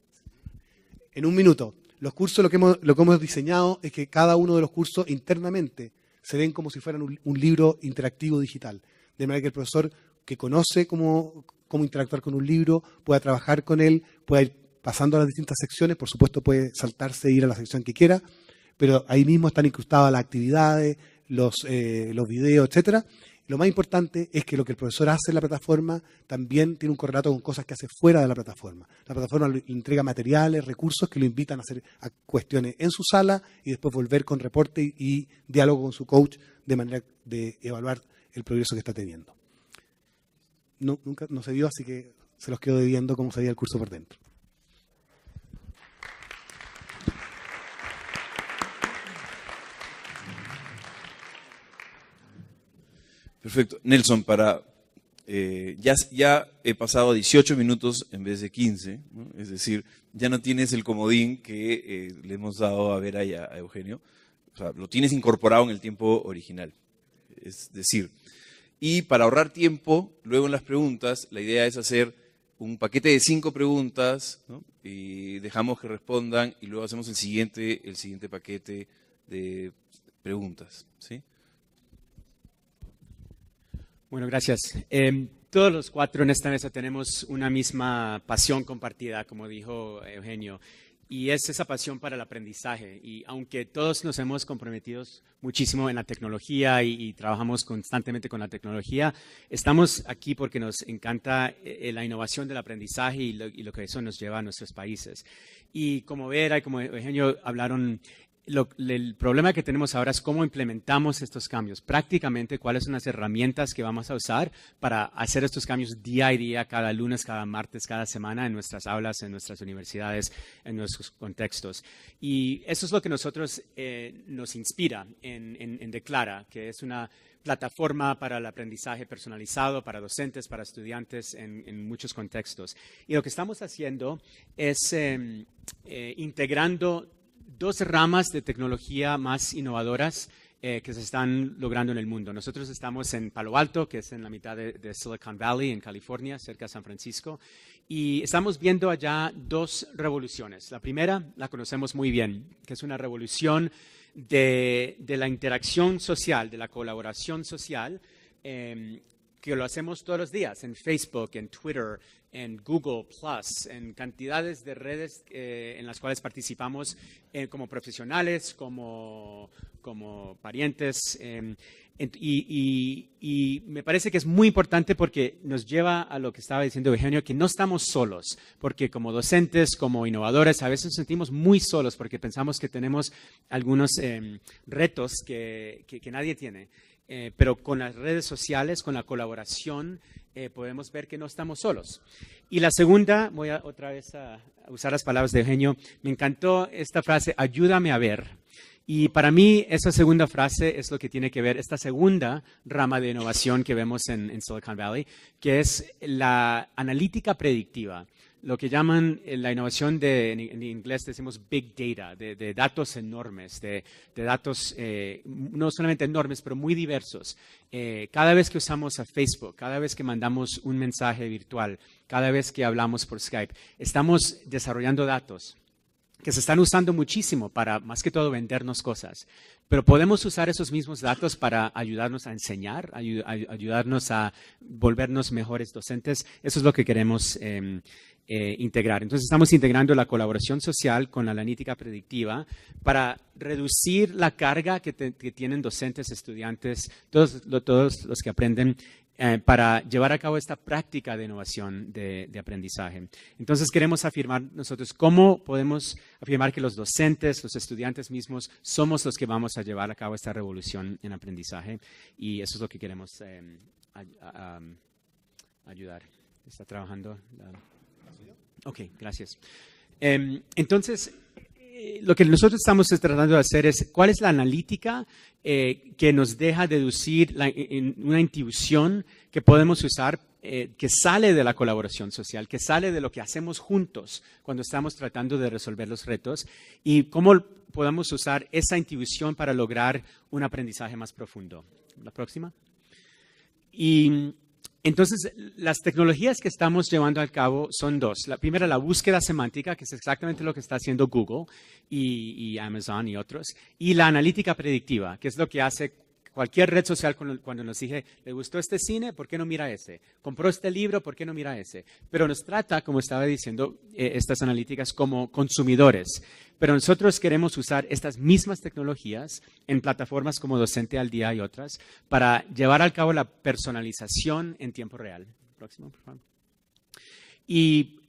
En un minuto. Los cursos, lo que hemos diseñado es que cada uno de los cursos internamente se ven como si fueran un libro interactivo digital. De manera que el profesor que conoce cómo interactuar con un libro pueda trabajar con él, pueda ir pasando a las distintas secciones. Por supuesto puede saltarse e ir a la sección que quiera, pero ahí mismo están incrustadas las actividades, los videos, etcétera. Lo más importante es que lo que el profesor hace en la plataforma también tiene un correlato con cosas que hace fuera de la plataforma. La plataforma le entrega materiales, recursos que lo invitan a hacer cuestiones en su sala y después volver con reporte y diálogo con su coach de manera de evaluar el progreso que está teniendo. Nunca no se vio, así que se los quedo debiendo cómo se veía el curso por dentro. Perfecto. Nelson, ya he pasado 18 minutos en vez de 15, ¿no? Es decir, ya no tienes el comodín que le hemos dado a Vera y a Eugenio. O sea, lo tienes incorporado en el tiempo original. Es decir, y para ahorrar tiempo, luego en las preguntas, la idea es hacer un paquete de 5 preguntas, ¿no? Y dejamos que respondan y luego hacemos el siguiente paquete de preguntas, ¿sí? Bueno, gracias. Todos los 4 en esta mesa tenemos una misma pasión compartida, como dijo Eugenio, y es esa pasión para el aprendizaje. Y aunque todos nos hemos comprometido muchísimo en la tecnología y trabajamos constantemente con la tecnología, estamos aquí porque nos encanta la innovación del aprendizaje y lo que eso nos lleva a nuestros países. Y como Vera y como Eugenio hablaron, el problema que tenemos ahora es cómo implementamos estos cambios. Prácticamente, cuáles son las herramientas que vamos a usar para hacer estos cambios día a día, cada lunes, cada martes, cada semana en nuestras aulas, en nuestras universidades, en nuestros contextos. Y eso es lo que nosotros nos inspira en Declara, que es una plataforma para el aprendizaje personalizado, para docentes, para estudiantes en muchos contextos. Y lo que estamos haciendo es integrando 2 ramas de tecnología más innovadoras que se están logrando en el mundo. Nosotros estamos en Palo Alto, que es en la mitad de Silicon Valley, en California, cerca de San Francisco, y estamos viendo allá 2 revoluciones. La primera la conocemos muy bien, que es una revolución de la interacción social, de la colaboración social, que lo hacemos todos los días en Facebook, en Twitter, en Google+, en cantidades de redes en las cuales participamos como profesionales, como parientes. Y me parece que es muy importante porque nos lleva a lo que estaba diciendo Eugenio, que no estamos solos, porque como docentes, como innovadores, a veces nos sentimos muy solos porque pensamos que tenemos algunos retos que nadie tiene. Pero con las redes sociales, con la colaboración, podemos ver que no estamos solos. Y la segunda, voy otra vez a usar las palabras de Eugenio, me encantó esta frase, ayúdame a ver. Y para mí esa segunda frase es lo que tiene que ver, esta segunda rama de innovación que vemos en Silicon Valley, que es la analítica predictiva. Lo que llaman la innovación en inglés decimos big data, de datos enormes, de datos no solamente enormes, pero muy diversos. Cada vez que usamos a Facebook, cada vez que mandamos un mensaje virtual, cada vez que hablamos por Skype, estamos desarrollando datos que se están usando muchísimo para, más que todo, vendernos cosas. Pero podemos usar esos mismos datos para ayudarnos a enseñar, ayudarnos a volvernos mejores docentes. Eso es lo que queremos integrar. Entonces, estamos integrando la colaboración social con la analítica predictiva para reducir la carga que tienen docentes, estudiantes, todos los que aprenden para llevar a cabo esta práctica de innovación de aprendizaje. Entonces queremos afirmar nosotros cómo podemos afirmar que los docentes, los estudiantes mismos, somos los que vamos a llevar a cabo esta revolución en aprendizaje, y eso es lo que queremos ayudar. ¿Está trabajando? Ok, gracias. Entonces, lo que nosotros estamos tratando de hacer es, ¿cuál es la analítica que nos deja deducir una intuición que podemos usar que sale de la colaboración social, que sale de lo que hacemos juntos cuando estamos tratando de resolver los retos, y cómo podemos usar esa intuición para lograr un aprendizaje más profundo? La próxima. Y entonces, las tecnologías que estamos llevando a cabo son dos. La primera, la búsqueda semántica, que es exactamente lo que está haciendo Google y Amazon y otros. Y la analítica predictiva, que es lo que hace cualquier red social cuando nos dice, ¿le gustó este cine? ¿Por qué no mira ese? ¿Compró este libro? ¿Por qué no mira ese? Pero nos trata, como estaba diciendo, estas analíticas como consumidores. Pero nosotros queremos usar estas mismas tecnologías en plataformas como Docente al Día y otras para llevar a cabo la personalización en tiempo real. Próximo, por favor. Y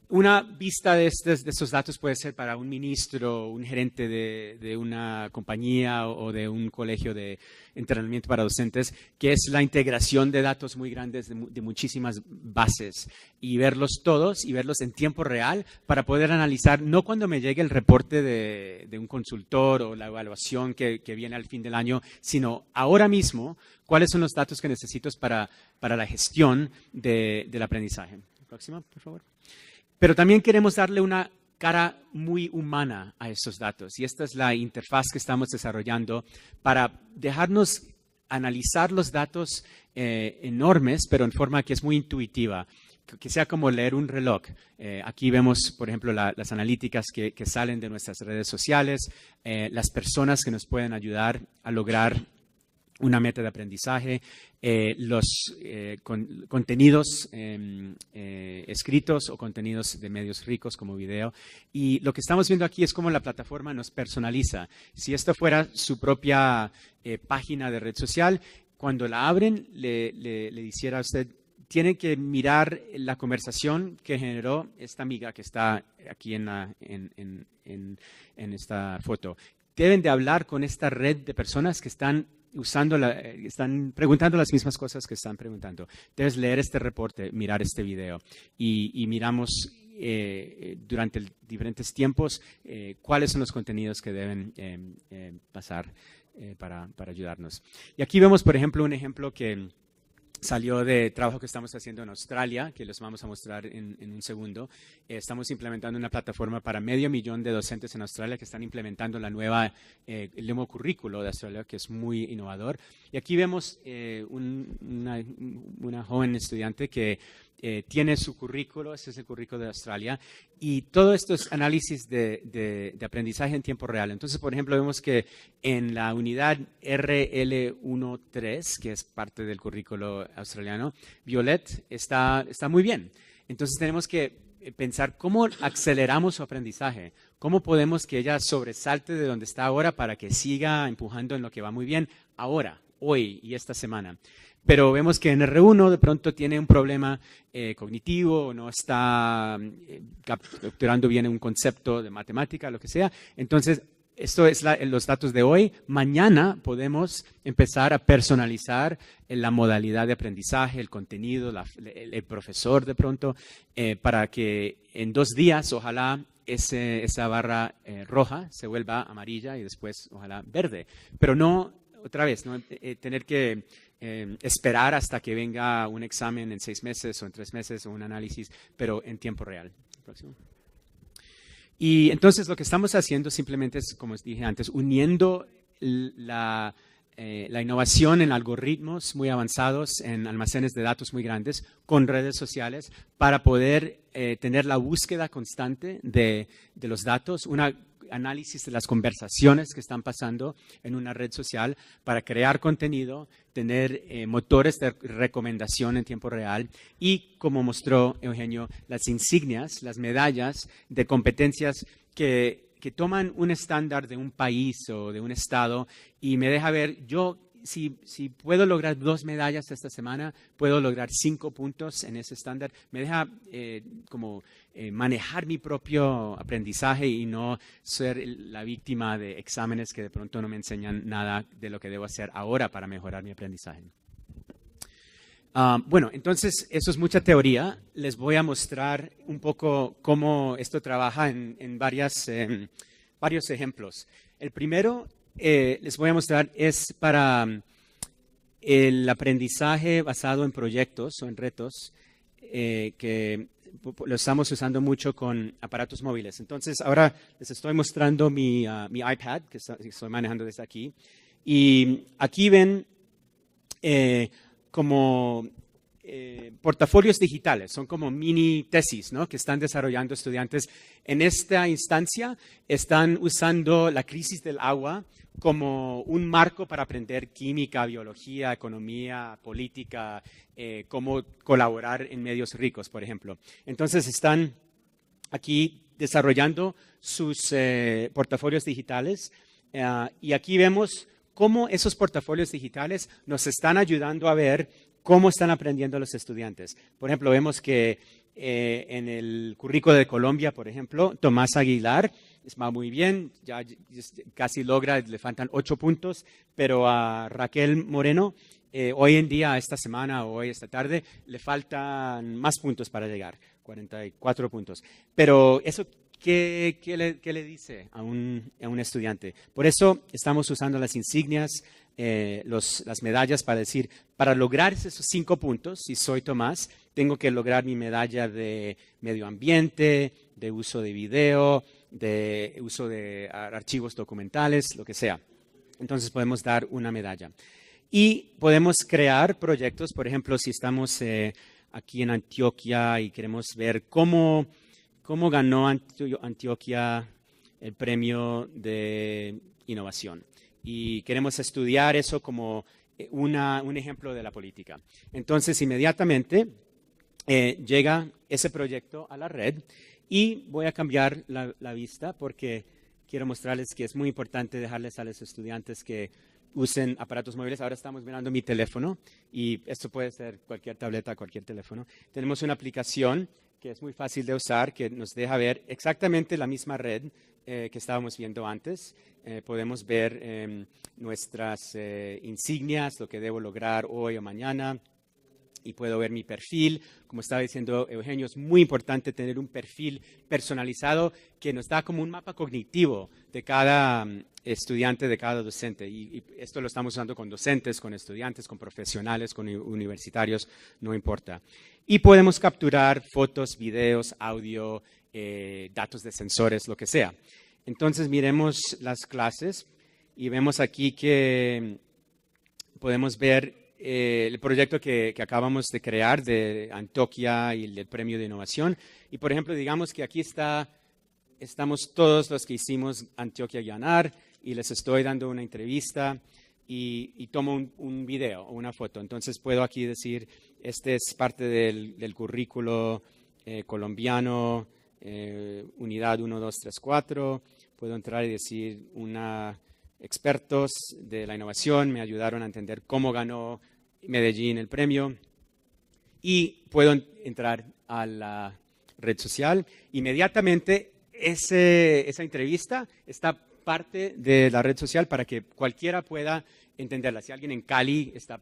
una vista de estos datos puede ser para un ministro, un gerente de una compañía o de un colegio de entrenamiento para docentes, que es la integración de datos muy grandes de muchísimas bases, y verlos todos y verlos en tiempo real para poder analizar, no cuando me llegue el reporte de un consultor o la evaluación que viene al fin del año, sino ahora mismo, cuáles son los datos que necesito para la gestión del aprendizaje. Próxima, por favor. Pero también queremos darle una cara muy humana a estos datos, y esta es la interfaz que estamos desarrollando para dejarnos analizar los datos enormes, pero en forma que es muy intuitiva, que sea como leer un reloj. Aquí vemos, por ejemplo, las analíticas que salen de nuestras redes sociales, las personas que nos pueden ayudar a lograr una meta de aprendizaje, los contenidos escritos o contenidos de medios ricos como video. Y lo que estamos viendo aquí es cómo la plataforma nos personaliza. Si esto fuera su propia página de red social, cuando la abren, le dijera a usted, tiene que mirar la conversación que generó esta amiga que está aquí en esta foto. Deben de hablar con esta red de personas que están están preguntando las mismas cosas que están preguntando. Debes leer este reporte, mirar este video, y miramos durante diferentes tiempos cuáles son los contenidos que deben pasar para ayudarnos. Y aquí vemos, por ejemplo, un ejemplo que salió de trabajo que estamos haciendo en Australia, que les vamos a mostrar en un segundo. Estamos implementando una plataforma para 500,000 de docentes en Australia que están implementando el nuevo currículo de Australia, que es muy innovador. Y aquí vemos una joven estudiante que tiene su currículo, ese es el currículo de Australia, y todo esto es análisis de aprendizaje en tiempo real. Entonces, por ejemplo, vemos que en la unidad RL13, que es parte del currículo australiano, Violet está muy bien. Entonces tenemos que pensar cómo aceleramos su aprendizaje, cómo podemos que ella sobresalte de donde está ahora para que siga empujando en lo que va muy bien ahora, hoy y esta semana. Pero vemos que en R1 de pronto tiene un problema cognitivo, no está capturando bien un concepto de matemática, lo que sea. Entonces, esto es los datos de hoy. Mañana podemos empezar a personalizar la modalidad de aprendizaje, el contenido, el profesor de pronto, para que en 2 días, ojalá, esa barra roja se vuelva amarilla y después, ojalá, verde. Pero no, otra vez, no tener que esperar hasta que venga un examen en 6 meses o en 3 meses o un análisis, pero en tiempo real. Próximo. Y entonces lo que estamos haciendo simplemente es, como os dije antes, uniendo la innovación en algoritmos muy avanzados, en almacenes de datos muy grandes, con redes sociales, para poder tener la búsqueda constante de los datos, un análisis de las conversaciones que están pasando en una red social, para crear contenido, tener motores de recomendación en tiempo real y, como mostró Eugenio, las insignias, las medallas de competencias que toman un estándar de un país o de un estado y me deja ver, yo si puedo lograr 2 medallas esta semana, puedo lograr 5 puntos en ese estándar. Me deja manejar mi propio aprendizaje y no ser la víctima de exámenes que de pronto no me enseñan nada de lo que debo hacer ahora para mejorar mi aprendizaje. Bueno, entonces eso es mucha teoría. Les voy a mostrar un poco cómo esto trabaja en varios ejemplos. El primero les voy a mostrar es para el aprendizaje basado en proyectos o en retos que lo estamos usando mucho con aparatos móviles. Entonces ahora les estoy mostrando mi iPad que estoy manejando desde aquí. Y aquí ven como portafolios digitales, son como mini tesis, ¿no?, que están desarrollando estudiantes. En esta instancia están usando la crisis del agua como un marco para aprender química, biología, economía, política, cómo colaborar en medios ricos, por ejemplo. Entonces están aquí desarrollando sus portafolios digitales y aquí vemos cómo esos portafolios digitales nos están ayudando a ver cómo están aprendiendo los estudiantes. Por ejemplo, vemos que en el currículo de Colombia, por ejemplo, Tomás Aguilar va muy bien, ya casi logra, le faltan 8 puntos, pero a Raquel Moreno, hoy en día, esta semana o hoy, esta tarde, le faltan más puntos para llegar, 44 puntos. Pero eso, ¿qué le dice a un estudiante? Por eso estamos usando las insignias, las medallas para decir, para lograr esos 5 puntos, si soy Tomás, tengo que lograr mi medalla de medio ambiente, de uso de video, de uso de archivos documentales, lo que sea. Entonces podemos dar una medalla. Y podemos crear proyectos, por ejemplo, si estamos aquí en Antioquia y queremos ver cómo ganó Antioquia el premio de innovación. Y queremos estudiar eso como un ejemplo de la política. Entonces, inmediatamente llega ese proyecto a la red y voy a cambiar la vista porque quiero mostrarles que es muy importante dejarles a los estudiantes que usen aparatos móviles. Ahora estamos mirando mi teléfono y esto puede ser cualquier tableta, cualquier teléfono. Tenemos una aplicación que es muy fácil de usar, que nos deja ver exactamente la misma red que estábamos viendo antes. Podemos ver nuestras insignias, lo que debo lograr hoy o mañana, y puedo ver mi perfil. Como estaba diciendo Eugenio, es muy importante tener un perfil personalizado que nos da como un mapa cognitivo de cada estudiante, de cada docente. Y esto lo estamos usando con docentes, con estudiantes, con profesionales, con universitarios, no importa. Y podemos capturar fotos, videos, audio, datos de sensores, lo que sea. Entonces miremos las clases y vemos aquí que podemos ver el proyecto que acabamos de crear de Antioquia y el premio de innovación. Y por ejemplo, digamos que aquí estamos todos los que hicimos Antioquia ganar y les estoy dando una entrevista y tomo un video o una foto. Entonces puedo aquí decir, este es parte del currículo colombiano, unidad 1, 2, 3, 4. Puedo entrar y decir expertos de la innovación me ayudaron a entender cómo ganó Medellín el premio y puedo entrar a la red social. Inmediatamente esa entrevista está parte de la red social para que cualquiera pueda entenderla. Si alguien en Cali está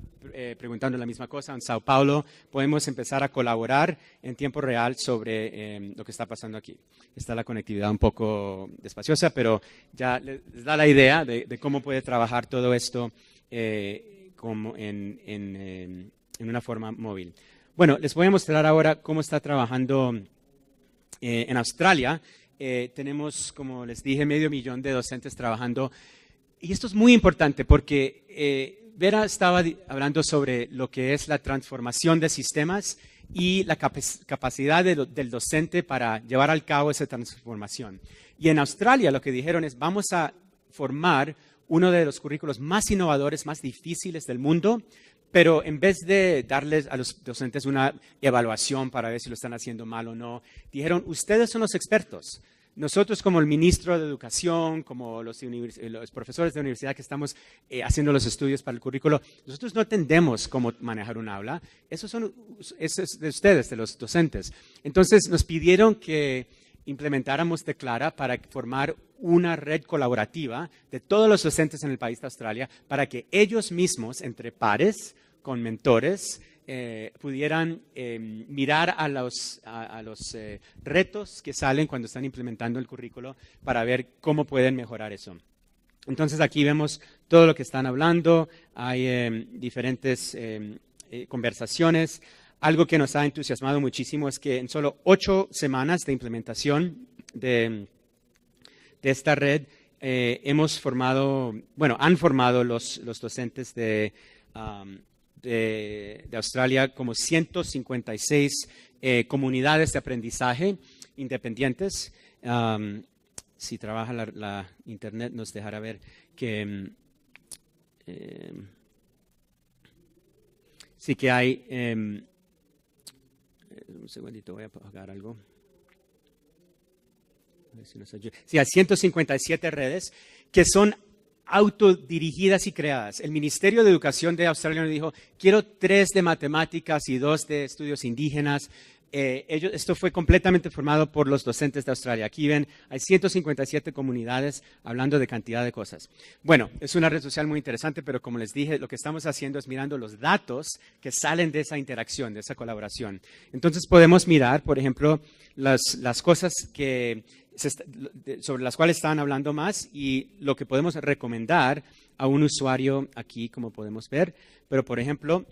preguntando la misma cosa, en Sao Paulo, podemos empezar a colaborar en tiempo real sobre lo que está pasando aquí. Está la conectividad un poco despaciosa, pero ya les da la idea de cómo puede trabajar todo esto como en una forma móvil. Bueno, les voy a mostrar ahora cómo está trabajando en Australia. Tenemos, como les dije, 500,000 de docentes trabajando. Y esto es muy importante porque Vera estaba hablando sobre lo que es la transformación de sistemas y la capacidad del docente para llevar al cabo esa transformación. Y en Australia lo que dijeron es, vamos a formar uno de los currículos más innovadores, más difíciles del mundo, pero en vez de darles a los docentes una evaluación para ver si lo están haciendo mal o no, dijeron, ustedes son los expertos. nosotros como el ministro de Educación, como los profesores de universidad que estamos haciendo los estudios para el currículo, nosotros no entendemos cómo manejar un aula. Eso es de ustedes, de los docentes. Entonces nos pidieron que implementáramos Declara para formar una red colaborativa de todos los docentes en el país de Australia para que ellos mismos, entre pares, con mentores, pudieran mirar a los retos que salen cuando están implementando el currículo para ver cómo pueden mejorar eso. Entonces aquí vemos todo lo que están hablando, hay diferentes conversaciones. Algo que nos ha entusiasmado muchísimo es que en solo 8 semanas de implementación de esta red han formado los docentes de Australia como 156 comunidades de aprendizaje independientes. Si trabaja la internet nos dejará ver que sí que hay. Un segundito, voy a apagar algo. A ver si nos ayuda. Sí, hay 157 redes que son autodirigidas y creadas. El Ministerio de Educación de Australia nos dijo, quiero 3 de matemáticas y 2 de estudios indígenas. Esto fue completamente formado por los docentes de Australia. Aquí ven, hay 157 comunidades hablando de cantidad de cosas. Bueno, es una red social muy interesante, pero como les dije, lo que estamos haciendo es mirando los datos que salen de esa interacción, de esa colaboración. Entonces podemos mirar, por ejemplo, las cosas sobre las cuales estaban hablando más y lo que podemos recomendar a un usuario aquí, como podemos ver. Pero, por ejemplo,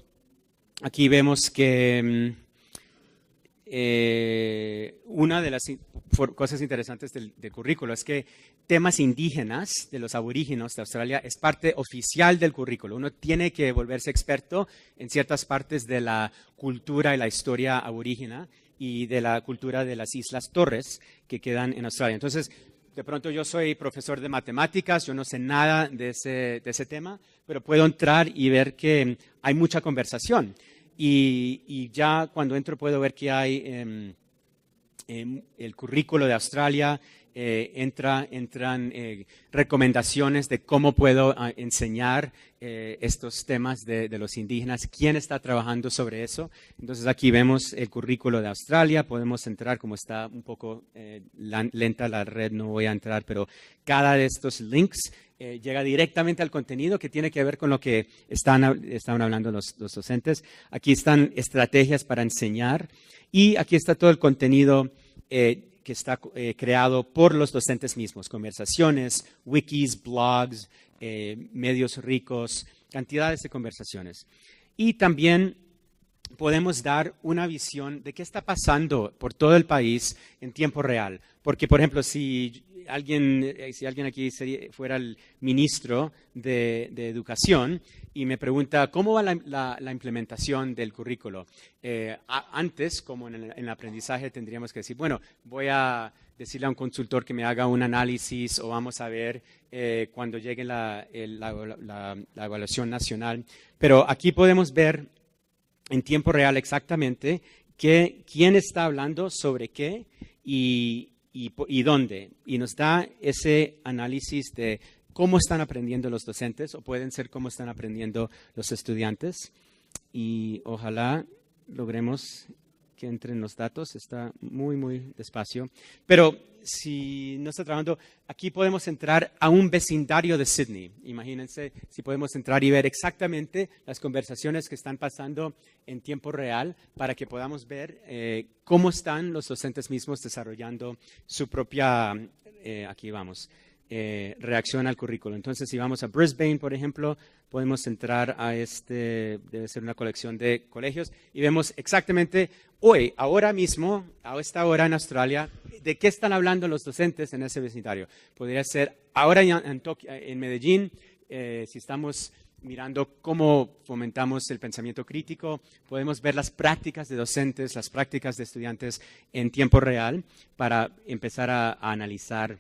aquí vemos que una de las cosas interesantes del currículo es que temas indígenas de los aborígenes de Australia es parte oficial del currículo. Uno tiene que volverse experto en ciertas partes de la cultura y la historia aborígena y de la cultura de las Islas Torres que quedan en Australia. Entonces, de pronto yo soy profesor de matemáticas, yo no sé nada de ese tema, pero puedo entrar y ver que hay mucha conversación. Y ya cuando entro puedo ver que hay el currículo de Australia, entran recomendaciones de cómo puedo enseñar estos temas de los indígenas, quién está trabajando sobre eso. Entonces aquí vemos el currículo de Australia, podemos entrar, como está un poco lenta la red, no voy a entrar, pero cada de estos links llega directamente al contenido que tiene que ver con lo que estaban hablando los docentes. Aquí están estrategias para enseñar y aquí está todo el contenido que está creado por los docentes mismos, conversaciones, wikis, blogs, medios ricos, cantidades de conversaciones. Y también podemos dar una visión de qué está pasando por todo el país en tiempo real. Porque, por ejemplo, si alguien aquí fuera el ministro de Educación y me pregunta cómo va la implementación del currículo. Antes, como en el aprendizaje, tendríamos que decir, bueno, voy a decirle a un consultor que me haga un análisis o vamos a ver cuando llegue la evaluación nacional. Pero aquí podemos ver en tiempo real exactamente quién está hablando sobre qué y dónde. Y nos da ese análisis de cómo están aprendiendo los docentes o pueden ser cómo están aprendiendo los estudiantes. Y ojalá logremos que entren los datos. Está muy, muy despacio. Pero si no está trabajando, aquí podemos entrar a un vecindario de Sydney. Imagínense si podemos entrar y ver exactamente las conversaciones que están pasando en tiempo real para que podamos ver cómo están los docentes mismos desarrollando su propia, aquí vamos, reacción al currículo. Entonces, si vamos a Brisbane, por ejemplo, podemos entrar a debe ser una colección de colegios, y vemos exactamente hoy, ahora mismo, a esta hora en Australia, de qué están hablando los docentes en ese vecindario. Podría ser ahora en Medellín, si estamos mirando cómo fomentamos el pensamiento crítico, podemos ver las prácticas de docentes, las prácticas de estudiantes en tiempo real para empezar a analizar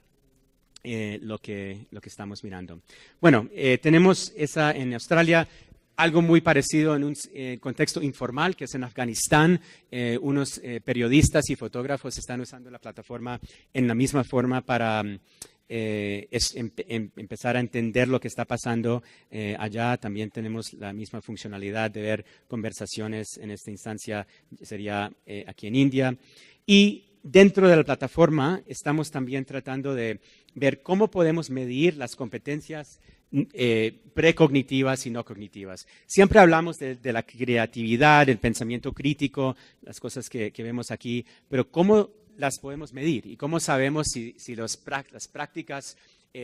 lo que estamos mirando. Bueno, tenemos esa en Australia. algo muy parecido en un contexto informal, que es en Afganistán. Unos periodistas y fotógrafos están usando la plataforma en la misma forma para empezar a entender lo que está pasando allá. También tenemos la misma funcionalidad de ver conversaciones, en esta instancia sería aquí en India. Y dentro de la plataforma estamos también tratando de ver cómo podemos medir las competencias precognitivas y no cognitivas. Siempre hablamos de la creatividad, el pensamiento crítico, las cosas que vemos aquí, pero ¿cómo las podemos medir? ¿Y cómo sabemos si las prácticas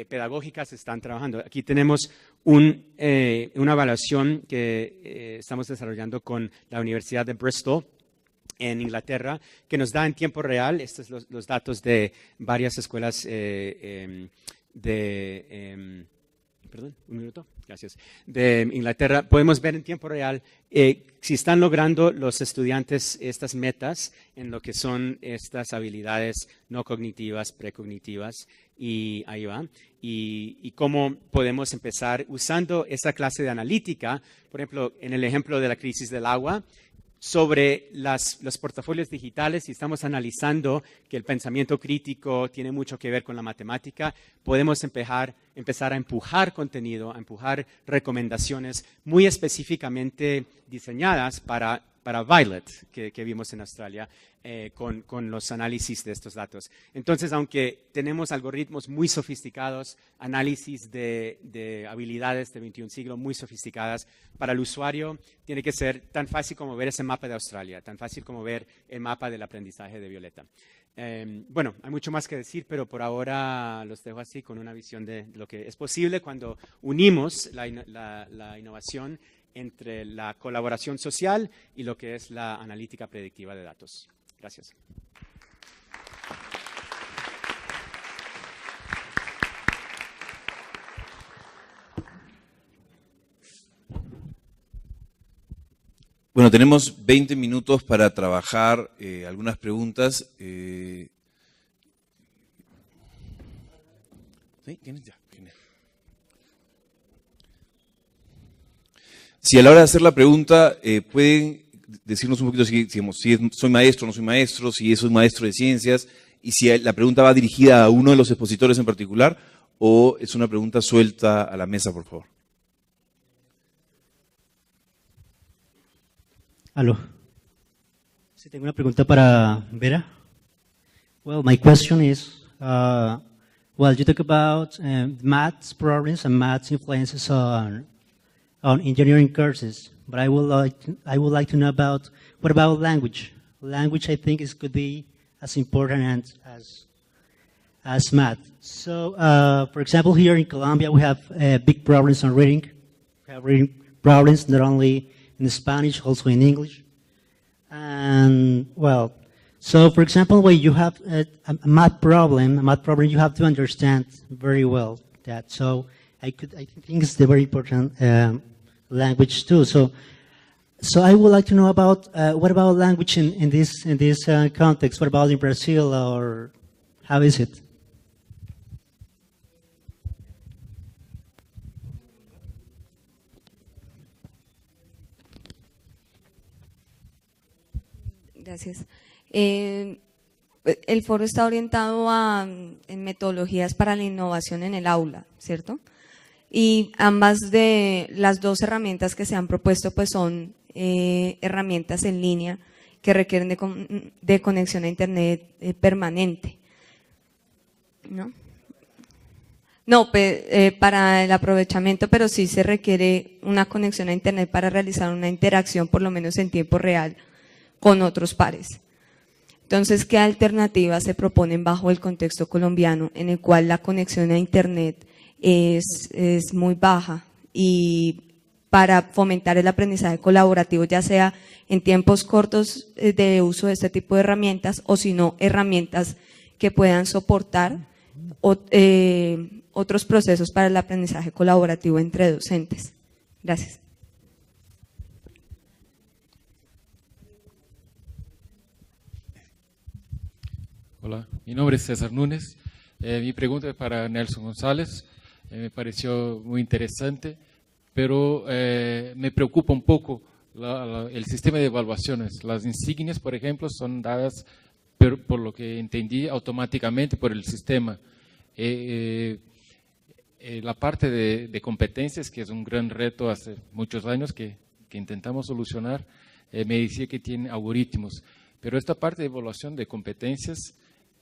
pedagógicas están trabajando? Aquí tenemos una evaluación que estamos desarrollando con la Universidad de Bristol en Inglaterra, que nos da en tiempo real, estos son los datos de varias escuelas perdón, un minuto, gracias, de Inglaterra. Podemos ver en tiempo real si están logrando los estudiantes estas metas en lo que son estas habilidades no cognitivas, precognitivas, y ahí va. Y cómo podemos empezar usando esa clase de analítica, por ejemplo, en el ejemplo de la crisis del agua, sobre los portafolios digitales, y estamos analizando que el pensamiento crítico tiene mucho que ver con la matemática, podemos empezar a empujar contenido, a empujar recomendaciones muy específicamente diseñadas para Violet, que vimos en Australia, con los análisis de estos datos. Entonces, aunque tenemos algoritmos muy sofisticados, análisis de habilidades del 21 siglo muy sofisticadas, para el usuario tiene que ser tan fácil como ver ese mapa de Australia, tan fácil como ver el mapa del aprendizaje de Violeta. Bueno, hay mucho más que decir, pero por ahora los dejo así con una visión de lo que es posible cuando unimos la innovación entre la colaboración social y lo que es la analítica predictiva de datos. Gracias. Bueno, tenemos 20 minutos para trabajar algunas preguntas. ¿Sí? ¿Quién es ya? Si a la hora de hacer la pregunta pueden decirnos un poquito si soy maestro o no soy maestro, si soy maestro de ciencias, y si la pregunta va dirigida a uno de los expositores en particular, o es una pregunta suelta a la mesa, por favor. Aló. Sí, tengo una pregunta para Vera. Well, my question is, well, you talk about maths problems and maths influences on engineering courses, but I would like to know about what about language? Language, I think, could be as important as math. So, for example, here in Colombia, we have big problems on reading. We have reading problems not only in Spanish, also in English. And well, so for example, when you have a math problem, you have to understand very well that. So I think it's the very important language too. So I would like to know about what about language in this context? What about in Brazil, or how is it? Gracias. El foro está orientado en metodologías para la innovación en el aula, ¿cierto? Y ambas de las dos herramientas que se han propuesto pues son herramientas en línea que requieren de conexión a internet permanente, ¿no? No, para el aprovechamiento, pero sí se requiere una conexión a internet para realizar una interacción por lo menos en tiempo real con otros pares. Entonces, ¿qué alternativas se proponen bajo el contexto colombiano en el cual la conexión a internet es muy baja, y para fomentar el aprendizaje colaborativo, ya sea en tiempos cortos de uso de este tipo de herramientas, o si no, herramientas que puedan soportar otros procesos para el aprendizaje colaborativo entre docentes? Gracias. Hola, mi nombre es César Núñez. Mi pregunta es para Nelson González. Me pareció muy interesante, pero me preocupa un poco el sistema de evaluaciones. Las insignias, por ejemplo, son dadas, por lo que entendí, automáticamente por el sistema. La parte de competencias, que es un gran reto hace muchos años que intentamos solucionar, me decía que tiene algoritmos. Pero esta parte de evaluación de competencias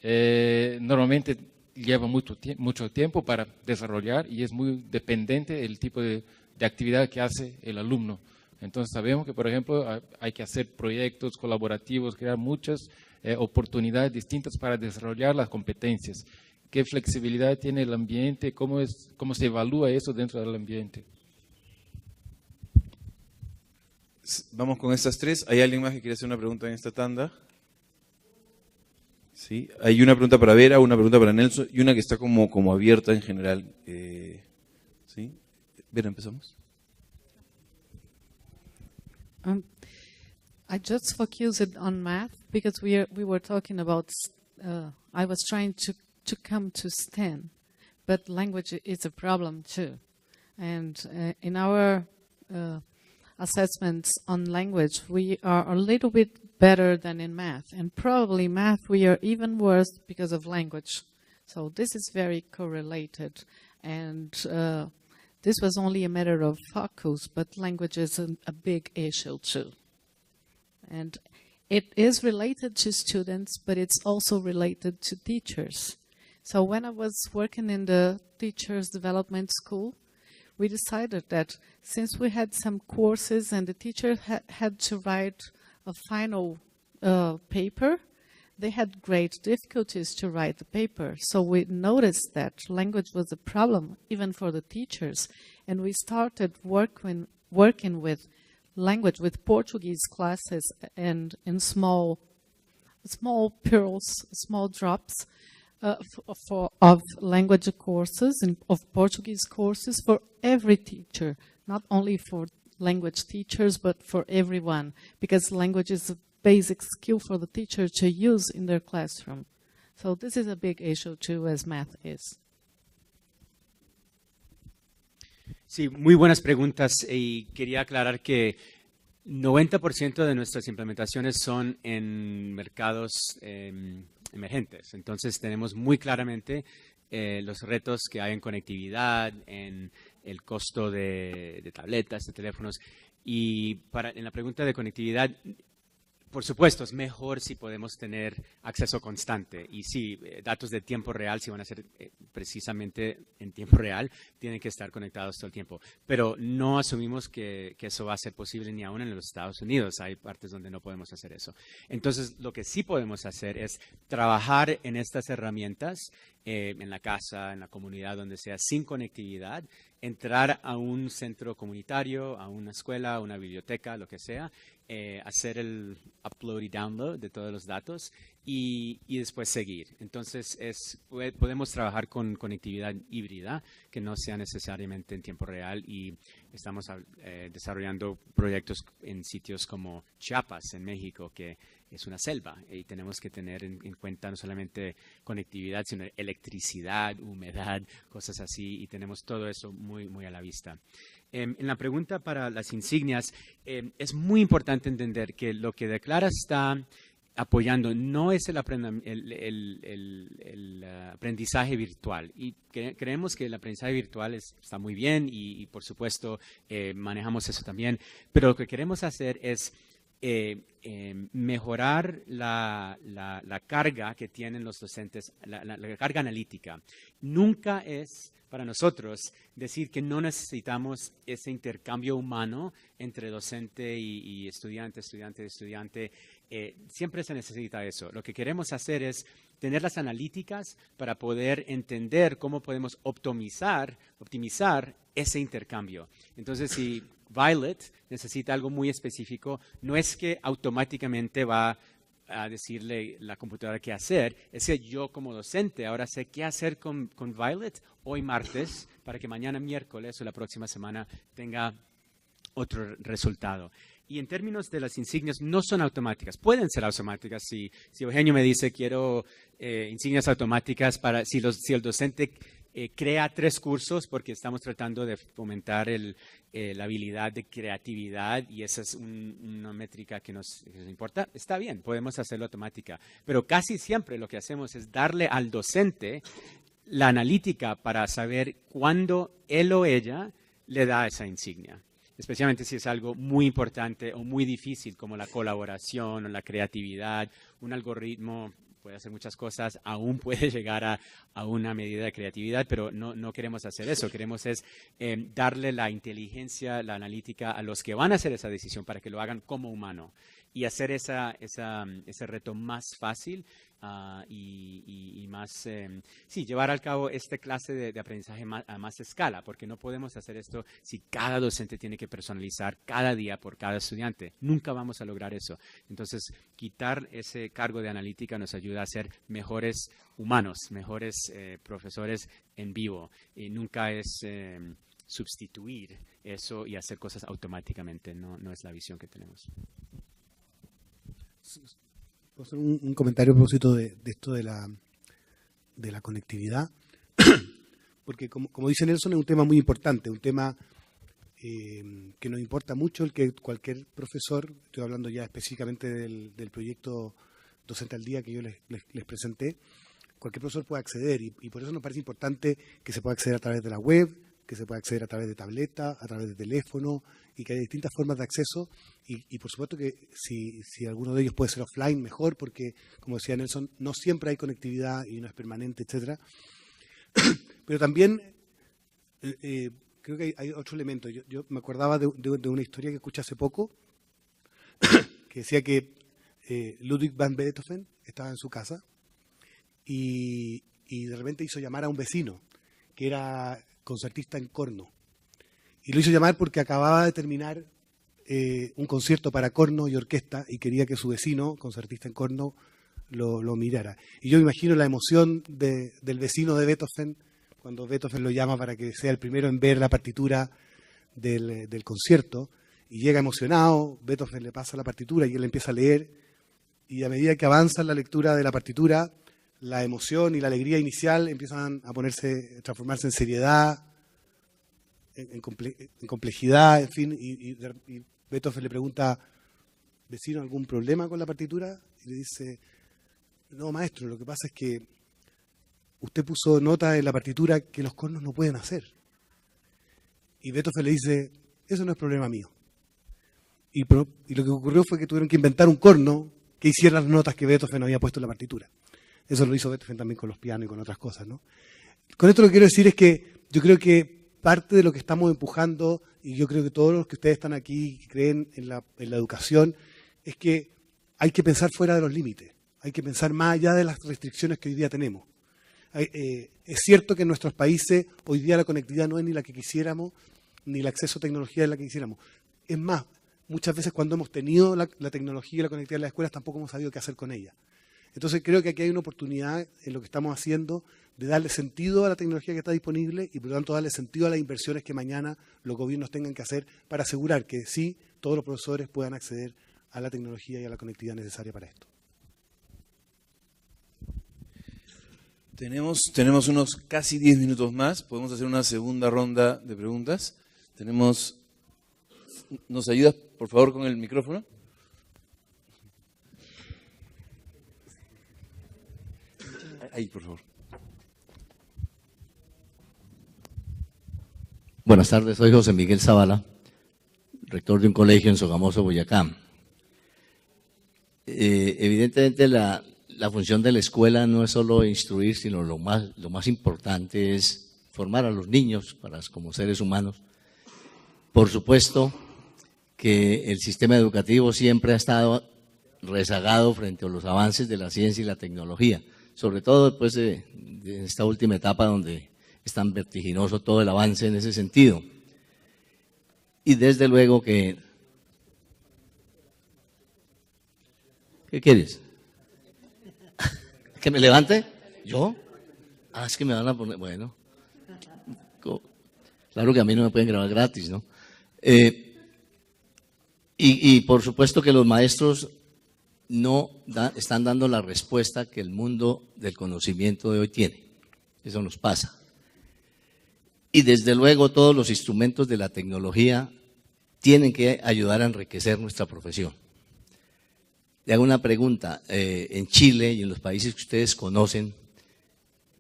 normalmente lleva mucho tiempo para desarrollar y es muy dependiente del tipo de actividad que hace el alumno. Entonces sabemos que, por ejemplo, hay que hacer proyectos colaborativos, crear muchas oportunidades distintas para desarrollar las competencias. ¿Qué flexibilidad tiene el ambiente? ¿Cómo se evalúa eso dentro del ambiente? Vamos con estas tres. ¿Hay alguien más que quiere hacer una pregunta en esta tanda? Sí. Hay una pregunta para Vera, una pregunta para Nelson y una que está como abierta en general. ¿Sí? Vera, empezamos. I just focused on math because we were talking about, I was trying to come to STEM, but language is a problem too. And in our assessments on language, we are a little bit better than in math. And probably math, we are even worse because of language. So this is very correlated. And this was only a matter of focus, but language is a big issue too. And it is related to students, but it's also related to teachers. So when I was working in the Teachers Development School, we decided that since we had some courses and the teacher had to write a final paper, they had great difficulties to write the paper. So we noticed that language was a problem even for the teachers. And we started working with language, with Portuguese classes and in small pearls, small drops of language courses and of Portuguese courses for every teacher, not only for language teachers, but for everyone, because language is a basic skill for the teacher to use in their classroom. So this is a big issue too, as math is. Sí, muy buenas preguntas y quería aclarar que 90% de nuestras implementaciones son en mercados emergentes. Entonces tenemos muy claramente los retos que hay en conectividad, en el costo de tabletas, de teléfonos. Y en la pregunta de conectividad, por supuesto, es mejor si podemos tener acceso constante. Y sí, datos de tiempo real, si van a ser precisamente en tiempo real, tienen que estar conectados todo el tiempo. Pero no asumimos que eso va a ser posible ni aún en los Estados Unidos. Hay partes donde no podemos hacer eso. Entonces, lo que sí podemos hacer es trabajar en estas herramientas en la casa, en la comunidad, donde sea, sin conectividad, entrar a un centro comunitario, a una escuela, a una biblioteca, lo que sea, hacer el upload y download de todos los datos y después seguir. Entonces, podemos trabajar con conectividad híbrida, que no sea necesariamente en tiempo real, y estamos desarrollando proyectos en sitios como Chiapas, en México, que es una selva, y tenemos que tener en cuenta no solamente conectividad, sino electricidad, humedad, cosas así, y tenemos todo eso muy, muy a la vista. En la pregunta para las insignias, es muy importante entender que lo que Declara está apoyando no es el aprendizaje virtual, y creemos que el aprendizaje virtual está muy bien y por supuesto manejamos eso también, pero lo que queremos hacer es mejorar la carga que tienen los docentes, la carga analítica. Nunca es para nosotros decir que no necesitamos ese intercambio humano entre docente y estudiante, estudiante. Siempre se necesita eso. Lo que queremos hacer es tener las analíticas para poder entender cómo podemos optimizar ese intercambio. Entonces, si Violet necesita algo muy específico, no es que automáticamente va a decirle la computadora qué hacer, es que yo como docente ahora sé qué hacer con Violet hoy martes para que mañana miércoles o la próxima semana tenga otro resultado. Y en términos de las insignias, no son automáticas. Pueden ser automáticas. Si Eugenio me dice quiero insignias automáticas para si el docente crea 3 cursos porque estamos tratando de fomentar la habilidad de creatividad y esa es una métrica que nos importa. Está bien, podemos hacerlo automática, pero casi siempre lo que hacemos es darle al docente la analítica para saber cuándo él o ella le da esa insignia. Especialmente si es algo muy importante o muy difícil como la colaboración o la creatividad. Un algoritmo puede hacer muchas cosas, aún puede llegar a una medida de creatividad, pero no queremos hacer eso. Queremos es darle la inteligencia, la analítica a los que van a hacer esa decisión para que lo hagan como humano y hacer ese reto más fácil y más, llevar al cabo esta clase de aprendizaje a más escala, porque no podemos hacer esto si cada docente tiene que personalizar cada día por cada estudiante. Nunca vamos a lograr eso. Entonces, quitar ese cargo de analítica nos ayuda a ser mejores humanos, mejores profesores en vivo. Y nunca es sustituir eso y hacer cosas automáticamente. No es la visión que tenemos. Puedo hacer un comentario a propósito de esto de la conectividad, porque como dice Nelson, es un tema muy importante, un tema que nos importa mucho, el que cualquier profesor, estoy hablando ya específicamente del proyecto Docente al Día que yo les presenté, cualquier profesor puede acceder y por eso nos parece importante que se pueda acceder a través de la web, que se pueda acceder a través de tableta, a través de teléfono y que hay distintas formas de acceso y por supuesto que si alguno de ellos puede ser offline, mejor, porque como decía Nelson, no siempre hay conectividad y no es permanente, etcétera. Pero también creo que hay otro elemento. Yo me acordaba de una historia que escuché hace poco que decía que Ludwig van Beethoven estaba en su casa y de repente hizo llamar a un vecino que era concertista en corno. Y lo hizo llamar porque acababa de terminar un concierto para corno y orquesta y quería que su vecino, concertista en corno, lo mirara. Y yo me imagino la emoción del vecino de Beethoven cuando Beethoven lo llama para que sea el primero en ver la partitura del concierto y llega emocionado, Beethoven le pasa la partitura y él empieza a leer y a medida que avanza en la lectura de la partitura, la emoción y la alegría inicial empiezan a transformarse en seriedad, en complejidad, en fin, y Beethoven le pregunta, ¿vecino, algún problema con la partitura? Y le dice, no, maestro, lo que pasa es que usted puso nota en la partitura que los cornos no pueden hacer. Y Beethoven le dice, eso no es problema mío. Y lo que ocurrió fue que tuvieron que inventar un corno que hiciera las notas que Beethoven había puesto en la partitura. Eso lo hizo Beethoven también con los pianos y con otras cosas, ¿no? Con esto lo que quiero decir es que yo creo que parte de lo que estamos empujando, y yo creo que todos los que ustedes están aquí y creen en la educación, es que hay que pensar fuera de los límites, hay que pensar más allá de las restricciones que hoy día tenemos. Es cierto que en nuestros países hoy día la conectividad no es ni la que quisiéramos, ni el acceso a tecnología es la que quisiéramos. Es más, muchas veces cuando hemos tenido la tecnología y la conectividad en las escuelas tampoco hemos sabido qué hacer con ella. Entonces creo que aquí hay una oportunidad en lo que estamos haciendo de darle sentido a la tecnología que está disponible y por lo tanto darle sentido a las inversiones que mañana los gobiernos tengan que hacer para asegurar que sí, todos los profesores puedan acceder a la tecnología y a la conectividad necesaria para esto. Tenemos unos casi 10 minutos más, podemos hacer una segunda ronda de preguntas. ¿Nos ayudas por favor con el micrófono? Ahí, por favor. Buenas tardes, soy José Miguel Zavala, rector de un colegio en Sogamoso, Boyacá. Evidentemente la función de la escuela no es solo instruir, sino lo más importante es formar a los niños como seres humanos. Por supuesto que el sistema educativo siempre ha estado rezagado frente a los avances de la ciencia y la tecnología, sobre todo después de esta última etapa donde es tan vertiginoso todo el avance en ese sentido. Y desde luego que... ¿Qué quieres? ¿Que me levante? ¿Yo? Es que me van a poner... Bueno, claro que a mí no me pueden grabar gratis, ¿no? Y por supuesto que los maestros no están dando la respuesta que el mundo del conocimiento de hoy tiene. Eso nos pasa. Y desde luego todos los instrumentos de la tecnología tienen que ayudar a enriquecer nuestra profesión. Le hago una pregunta, en Chile y en los países que ustedes conocen,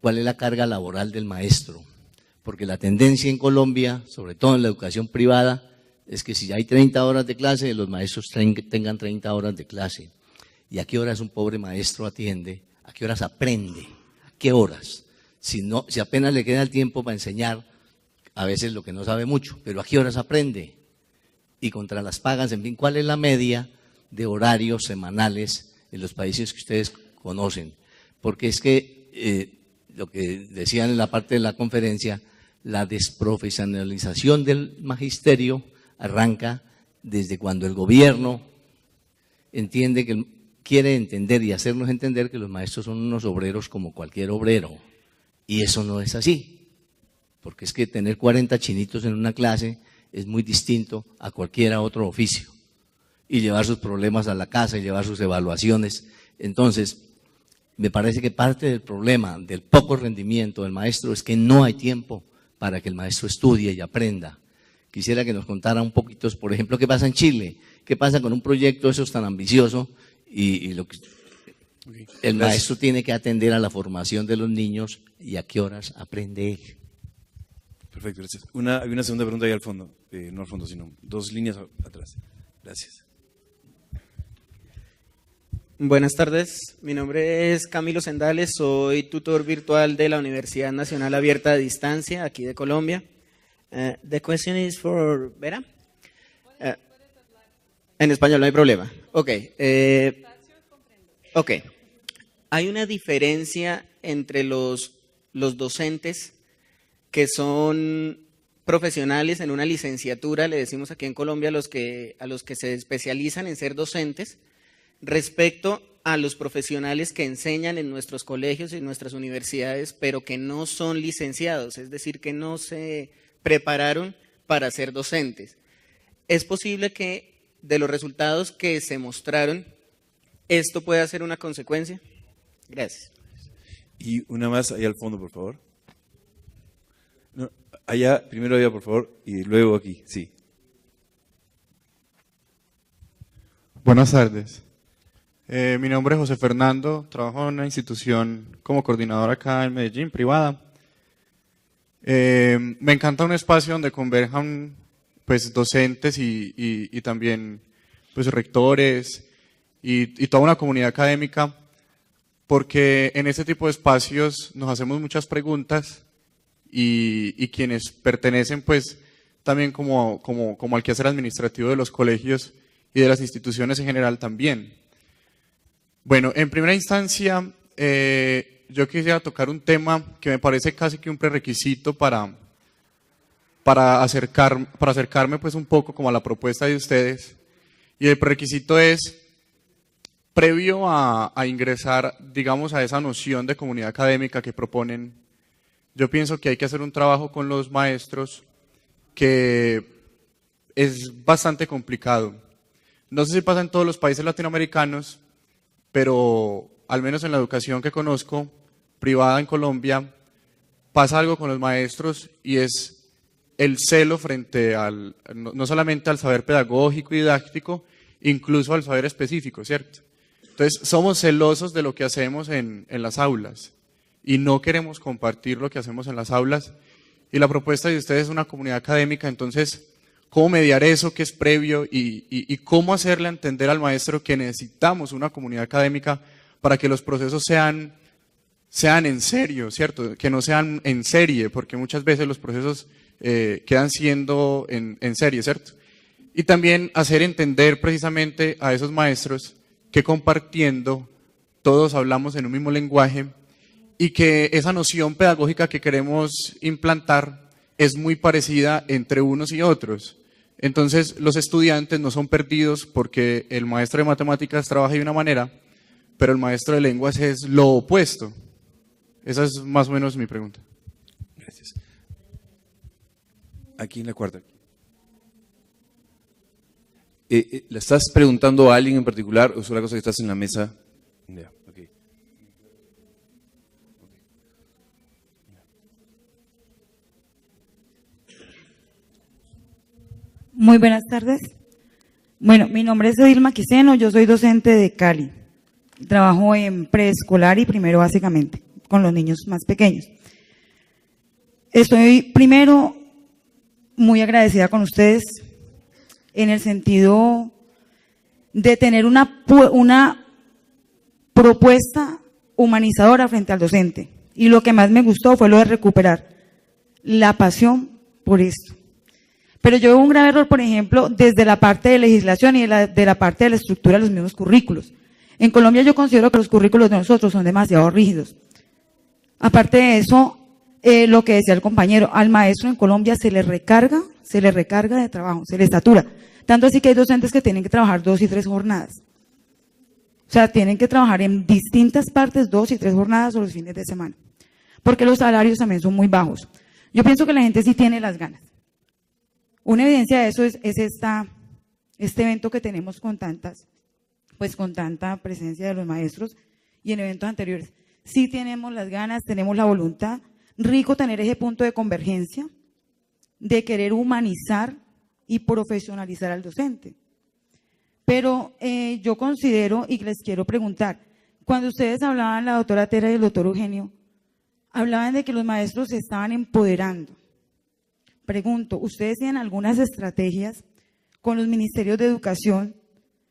¿cuál es la carga laboral del maestro? Porque la tendencia en Colombia, sobre todo en la educación privada, es que si hay 30 horas de clase, los maestros tengan 30 horas de clase. ¿Y a qué horas un pobre maestro atiende? ¿A qué horas aprende? ¿A qué horas? Si apenas le queda el tiempo para enseñar, a veces lo que no sabe mucho, pero ¿a qué horas aprende? Y contra las pagas, en fin, ¿cuál es la media de horarios semanales en los países que ustedes conocen? Porque es que, lo que decían en la parte de la conferencia, la desprofesionalización del magisterio arranca desde cuando el gobierno quiere entender y hacernos entender que los maestros son unos obreros como cualquier obrero. Y eso no es así. Porque es que tener 40 chinitos en una clase es muy distinto a cualquier otro oficio. Y llevar sus problemas a la casa y llevar sus evaluaciones. Entonces, me parece que parte del problema del poco rendimiento del maestro es que no hay tiempo para que el maestro estudie y aprenda. Quisiera que nos contara un poquito, por ejemplo, qué pasa en Chile, qué pasa con un proyecto eso tan ambicioso y lo que el maestro tiene que atender a la formación de los niños y a qué horas aprende él. Perfecto, gracias. Hay una segunda pregunta ahí al fondo, no al fondo, sino 2 líneas atrás. Gracias. Buenas tardes, mi nombre es Camilo Sendales, soy tutor virtual de la Universidad Nacional Abierta a Distancia, aquí de Colombia. The question is for Vera. En español, no hay problema. Ok. Ok. Hay una diferencia entre los docentes que son profesionales en una licenciatura, le decimos aquí en Colombia a los que se especializan en ser docentes, respecto a los profesionales que enseñan en nuestros colegios y en nuestras universidades, pero que no son licenciados, es decir, que no se prepararon para ser docentes. Es posible que de los resultados que se mostraron, esto pueda ser una consecuencia. Gracias. Y una más allá al fondo, por favor. No, allá, primero allá, por favor, y luego aquí, sí. Buenas tardes. Mi nombre es José Fernando, trabajo en una institución como coordinador acá en Medellín, privada. Me encanta un espacio donde converjan pues, docentes y también pues, rectores y toda una comunidad académica, porque en este tipo de espacios nos hacemos muchas preguntas y quienes pertenecen pues también como al quehacer administrativo de los colegios y de las instituciones en general también. Bueno, en primera instancia, yo quisiera tocar un tema que me parece casi que un prerequisito para acercarme pues un poco como a la propuesta de ustedes. Y el prerequisito es, previo a ingresar, digamos, a esa noción de comunidad académica que proponen, yo pienso que hay que hacer un trabajo con los maestros que es bastante complicado. No sé si pasa en todos los países latinoamericanos, pero al menos en la educación que conozco, privada en Colombia, pasa algo con los maestros y es el celo frente no solamente al saber pedagógico y didáctico, incluso al saber específico, ¿cierto? Entonces, somos celosos de lo que hacemos en las aulas y no queremos compartir lo que hacemos en las aulas. Y la propuesta de ustedes es una comunidad académica, entonces, ¿cómo mediar eso que es previo y cómo hacerle entender al maestro que necesitamos una comunidad académica para que los procesos sean en serio, ¿cierto? Que no sean en serie, porque muchas veces los procesos quedan siendo en serie, ¿cierto? Y también hacer entender precisamente a esos maestros que compartiendo todos hablamos en un mismo lenguaje y que esa noción pedagógica que queremos implantar es muy parecida entre unos y otros. Entonces los estudiantes no son perdidos porque el maestro de matemáticas trabaja de una manera, pero el maestro de lenguas es lo opuesto. Esa es más o menos mi pregunta. Gracias. Aquí en la cuarta. ¿Le estás preguntando a alguien en particular o es una cosa que estás en la mesa? Yeah, okay. Muy buenas tardes. Bueno, mi nombre es Edilma Quiseno, yo soy docente de Cali. Trabajo en preescolar y primero básicamente, con los niños más pequeños. Estoy primero muy agradecida con ustedes en el sentido de tener una propuesta humanizadora frente al docente. Y lo que más me gustó fue lo de recuperar la pasión por esto. Pero yo veo un grave error, por ejemplo, desde la parte de legislación y de la parte de la estructura de los mismos currículos. En Colombia yo considero que los currículos de nosotros son demasiado rígidos. Aparte de eso, lo que decía el compañero, al maestro en Colombia se le recarga de trabajo, se le satura. Tanto así que hay docentes que tienen que trabajar 2 y 3 jornadas. O sea, tienen que trabajar en distintas partes 2 y 3 jornadas o los fines de semana. Porque los salarios también son muy bajos. Yo pienso que la gente sí tiene las ganas. Una evidencia de eso es este evento que tenemos con tanta presencia de los maestros y en eventos anteriores. Sí tenemos las ganas, tenemos la voluntad. Rico tener ese punto de convergencia, de querer humanizar y profesionalizar al docente. Pero yo considero, y les quiero preguntar, cuando ustedes hablaban, la doctora Tera y el doctor Eugenio, hablaban de que los maestros se estaban empoderando. Pregunto, ¿ustedes tienen algunas estrategias con los ministerios de educación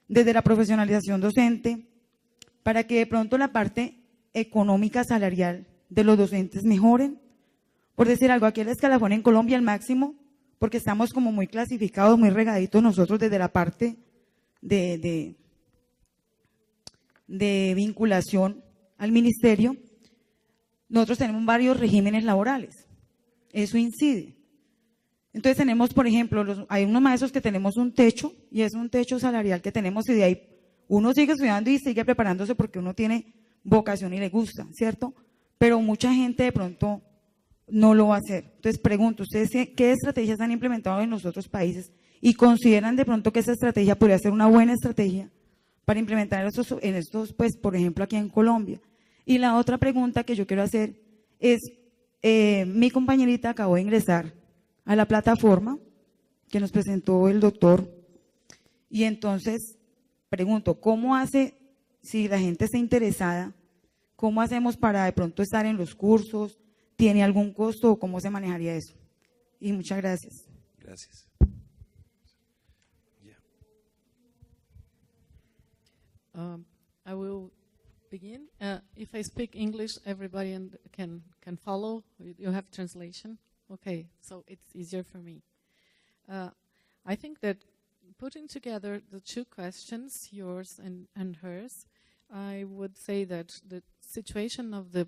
desde la profesionalización docente para que de pronto la parte económica salarial de los docentes mejoren? Por decir algo, aquí el escalafón en Colombia el máximo, porque estamos como muy clasificados, muy regaditos nosotros desde la parte de vinculación al ministerio. Nosotros tenemos varios regímenes laborales, eso incide. Entonces tenemos, por ejemplo, hay unos maestros que tenemos un techo, y es un techo salarial que tenemos, y de ahí uno sigue estudiando y sigue preparándose porque uno tiene vocación y le gusta, ¿cierto? Pero mucha gente de pronto no lo va a hacer. Entonces pregunto, ¿ustedes qué estrategias han implementado en los otros países y consideran de pronto que esa estrategia podría ser una buena estrategia para implementar en estos, pues, por ejemplo, aquí en Colombia? Y la otra pregunta que yo quiero hacer es, mi compañerita acabó de ingresar a la plataforma que nos presentó el doctor, y entonces pregunto, ¿cómo hace, si la gente está interesada, cómo hacemos para de pronto estar en los cursos? ¿Tiene algún costo o cómo se manejaría eso? Y muchas gracias. Gracias. I will begin. If I speak English, everybody can follow. You have translation? Okay, so it's easier for me. I think that putting together the 2 questions, yours and hers, I would say that the situation of the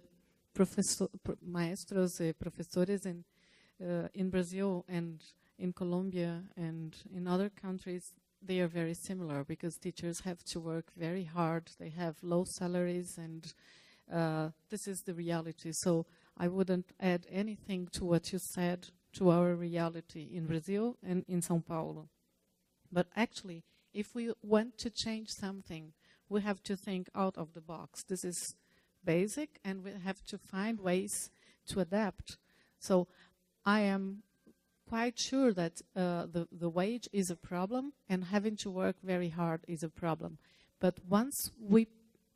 maestros, professores in Brazil and in Colombia and in other countries, they are very similar because teachers have to work very hard. They have low salaries, and this is the reality. So I wouldn't add anything to what you said to our reality in Brazil and in São Paulo. But actually, if we want to change something, we have to think out of the box. This is basic, and we have to find ways to adapt. So I am quite sure that the wage is a problem, and having to work very hard is a problem. But once we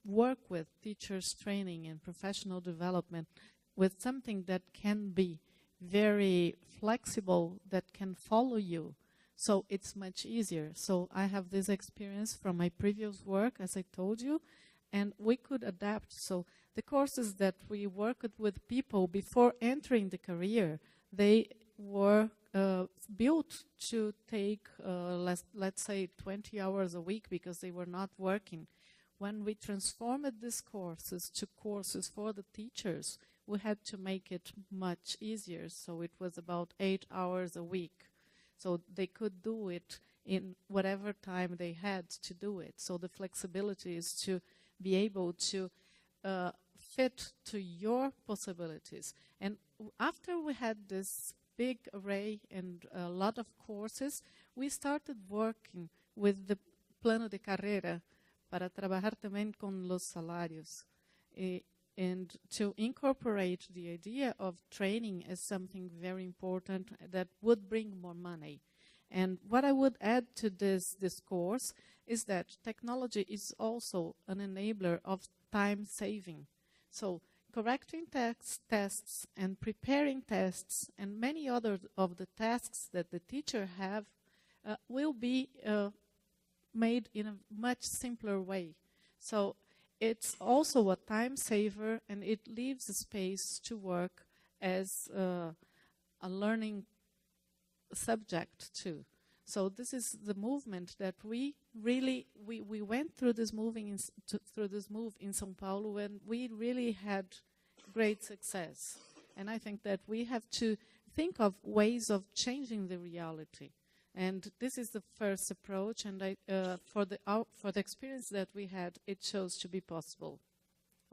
work with teachers training and professional development with something that can be very flexible, that can follow you, so it's much easier. So I have this experience from my previous work, as I told you, and we could adapt. So the courses that we worked with people before entering the career, they were built to take, let's say, 20 hours a week because they were not working. When we transformed these courses to courses for the teachers, we had to make it much easier. So it was about 8 hours a week. So they could do it in whatever time they had to do it. So the flexibility is to be able to fit to your possibilities. And after we had this big array and a lot of courses, we started working with the plano de carrera para trabajar también con los salarios. And to incorporate the idea of training as something very important that would bring more money. And what I would add to this course is that technology is also an enabler of time saving. So correcting tests and preparing tests and many other of the tasks that the teacher have will be made in a much simpler way. So it's also a time saver, and it leaves a space to work as a learning subject too. So this is the movement that we went through this move in São Paulo, and we really had great success. And I think that we have to think of ways of changing the reality. And this is the first approach, and for the experience that we had, it shows to be possible.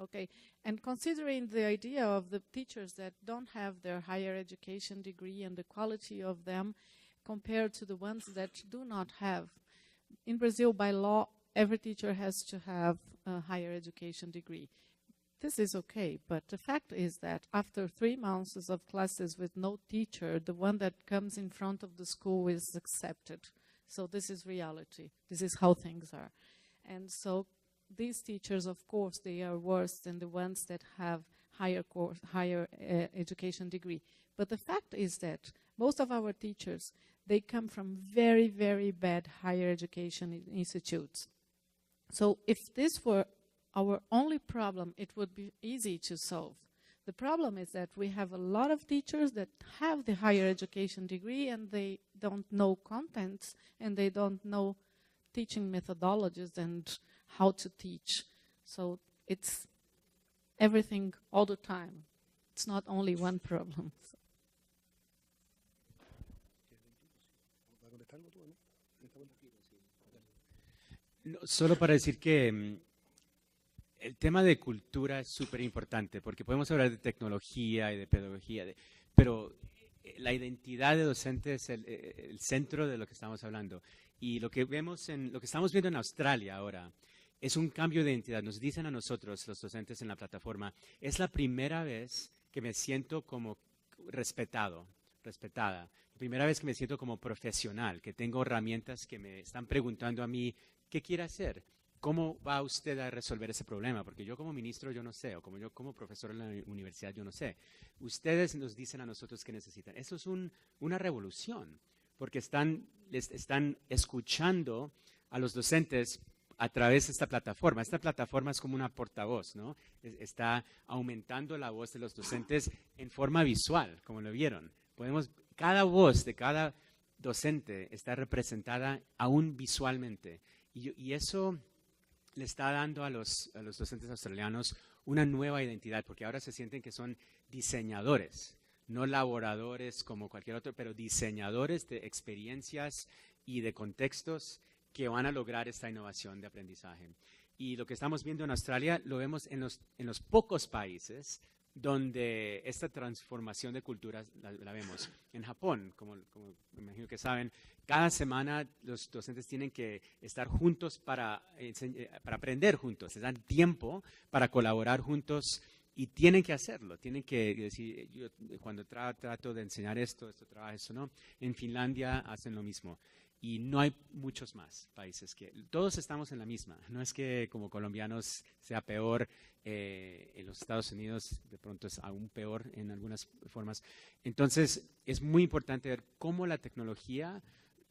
Okay, and considering the idea of the teachers that don't have their higher education degree and the quality of them compared to the ones that do not have. In Brazil, by law, every teacher has to have a higher education degree. This is okay, but the fact is that after 3 months of classes with no teacher, the one that comes in front of the school is accepted. So this is reality. This is how things are. And so these teachers, of course, they are worse than the ones that have higher education degree. But the fact is that most of our teachers, they come from very, very bad higher education institutes. So if this were our only problem, it would be easy to solve. The problem is that we have a lot of teachers that have the higher education degree and they don't know contents and they don't know teaching methodologies and how to teach. So it's everything all the time. It's not only one problem. No, solo para decir que el tema de cultura es súper importante, porque podemos hablar de tecnología y de pedagogía, pero la identidad de docente es el centro de lo que estamos hablando. Y lo que estamos viendo en Australia ahora es un cambio de identidad. Nos dicen a nosotros, los docentes en la plataforma, es la primera vez que me siento como respetada. La primera vez que me siento como profesional, que tengo herramientas que me están preguntando a mí, ¿qué quiere hacer? ¿Cómo va usted a resolver ese problema? Porque yo como ministro yo no sé, o como yo como profesor en la universidad yo no sé. Ustedes nos dicen a nosotros qué necesitan. Eso es una revolución, porque les están escuchando a los docentes a través de esta plataforma. Esta plataforma es como una portavoz, ¿no? Está aumentando la voz de los docentes en forma visual, como lo vieron. Cada voz de cada docente está representada aún visualmente. Y eso le está dando a los docentes australianos una nueva identidad, porque ahora se sienten que son diseñadores, no laboradores como cualquier otro, pero diseñadores de experiencias y de contextos que van a lograr esta innovación de aprendizaje. Y lo que estamos viendo en Australia lo vemos en los pocos países donde esta transformación de culturas la vemos. En Japón, como me imagino que saben, cada semana los docentes tienen que estar juntos para aprender juntos, se dan tiempo para colaborar juntos y tienen que hacerlo, tienen que decir, yo cuando trato de enseñar esto trabaja, esto no. En Finlandia hacen lo mismo. Y no hay muchos más países que... Todos estamos en la misma. No es que como colombianos sea peor. En los Estados Unidos de pronto es aún peor en algunas formas. Entonces es muy importante ver cómo la tecnología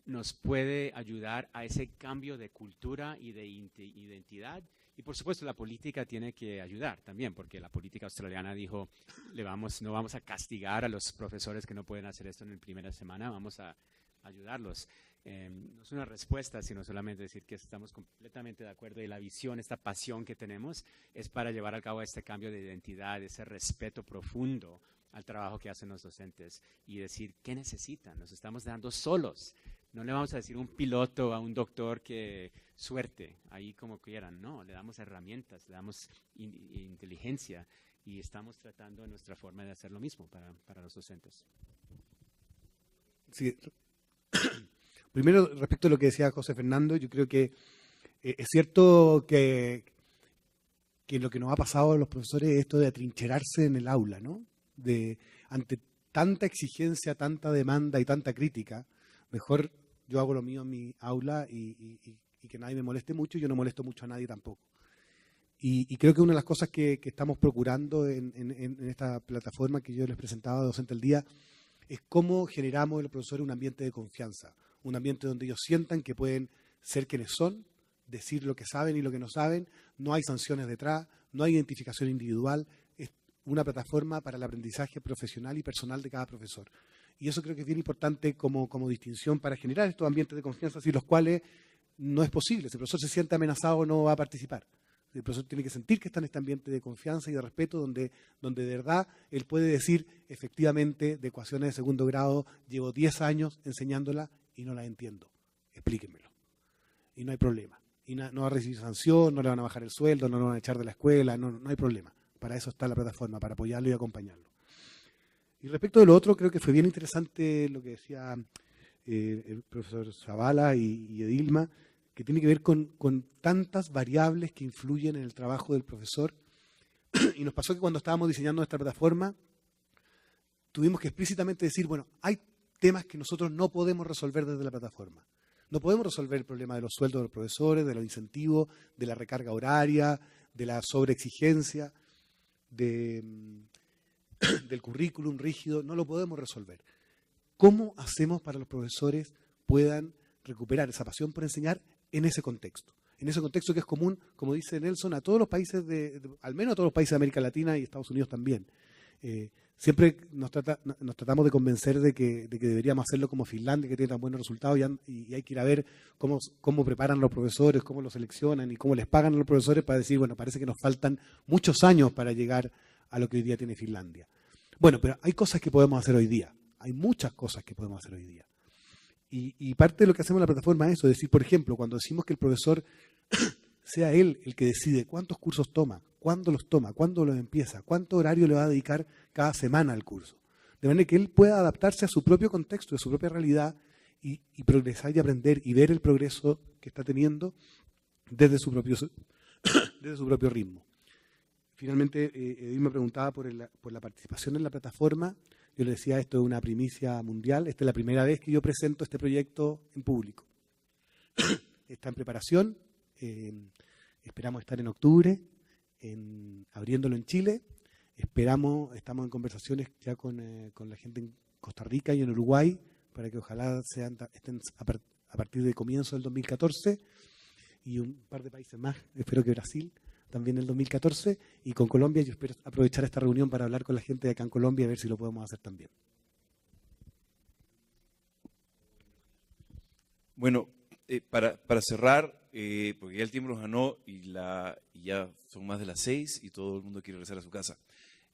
nos puede ayudar a ese cambio de cultura y de identidad. Y por supuesto la política tiene que ayudar también, porque la política australiana dijo, no vamos a castigar a los profesores que no pueden hacer esto en la primera semana, vamos a ayudarlos. No es una respuesta, sino solamente decir que estamos completamente de acuerdo y la visión, esta pasión que tenemos es para llevar a cabo este cambio de identidad, ese respeto profundo al trabajo que hacen los docentes y decir qué necesitan, nos estamos dando solos. No le vamos a decir un piloto a un doctor que suerte, ahí como quieran, no, le damos herramientas, le damos inteligencia y estamos tratando de nuestra forma de hacer lo mismo para los docentes. Sí. Primero, respecto a lo que decía José Fernando, yo creo que es cierto que lo que nos ha pasado a los profesores es esto de atrincherarse en el aula, ¿no? Ante tanta exigencia, tanta demanda y tanta crítica, mejor yo hago lo mío en mi aula y que nadie me moleste mucho, y yo no molesto mucho a nadie tampoco. Y creo que una de las cosas que estamos procurando en esta plataforma que yo les presentaba, Docente al Día, es cómo generamos en los profesores un ambiente de confianza, un ambiente donde ellos sientan que pueden ser quienes son, decir lo que saben y lo que no saben, no hay sanciones detrás, no hay identificación individual, es una plataforma para el aprendizaje profesional y personal de cada profesor. Y eso creo que es bien importante como distinción para generar estos ambientes de confianza sin los cuales no es posible. Si el profesor se siente amenazado, no va a participar. El profesor tiene que sentir que está en este ambiente de confianza y de respeto donde de verdad él puede decir, efectivamente, de ecuaciones de segundo grado, llevo 10 años enseñándola y no la entiendo. Explíquenmelo. Y no hay problema. Y no va a recibir sanción, no le van a bajar el sueldo, no lo van a echar de la escuela, no hay problema. Para eso está la plataforma, para apoyarlo y acompañarlo. Y respecto de lo otro, creo que fue bien interesante lo que decía el profesor Zavala y Edilma, que tiene que ver con tantas variables que influyen en el trabajo del profesor. Y nos pasó que cuando estábamos diseñando esta plataforma, tuvimos que explícitamente decir, bueno, hay temas que nosotros no podemos resolver desde la plataforma. No podemos resolver el problema de los sueldos de los profesores, de los incentivos, de la recarga horaria, de la sobreexigencia, del currículum rígido, no lo podemos resolver. ¿Cómo hacemos para que los profesores puedan recuperar esa pasión por enseñar en ese contexto? En ese contexto que es común, como dice Nelson, a todos los países, al menos a todos los países de América Latina y Estados Unidos también. Siempre nos tratamos de convencer de que deberíamos hacerlo como Finlandia, que tiene tan buenos resultados, y hay que ir a ver cómo preparan los profesores, cómo los seleccionan y cómo les pagan a los profesores para decir, bueno, parece que nos faltan muchos años para llegar a lo que hoy día tiene Finlandia. Bueno, pero hay cosas que podemos hacer hoy día. Hay muchas cosas que podemos hacer hoy día. Y parte de lo que hacemos en la plataforma es eso, es decir, por ejemplo, cuando decimos que el profesor sea él el que decide cuántos cursos toma, cuándo los empieza, cuánto horario le va a dedicar cada semana al curso. De manera que él pueda adaptarse a su propio contexto, a su propia realidad y progresar y aprender y ver el progreso que está teniendo desde su propio ritmo. Finalmente, Edith me preguntaba por la participación en la plataforma. Yo le decía, esto es una primicia mundial. Esta es la primera vez que yo presento este proyecto en público. Está en preparación. Esperamos estar en octubre, abriéndolo en Chile. Estamos en conversaciones ya con la gente en Costa Rica y en Uruguay, para que ojalá estén a partir de comienzo del 2014, y un par de países más, espero que Brasil, también el 2014, y con Colombia yo espero aprovechar esta reunión para hablar con la gente de acá en Colombia y ver si lo podemos hacer también. Bueno, para cerrar, porque ya el tiempo nos ganó y ya son más de las 6 y todo el mundo quiere regresar a su casa.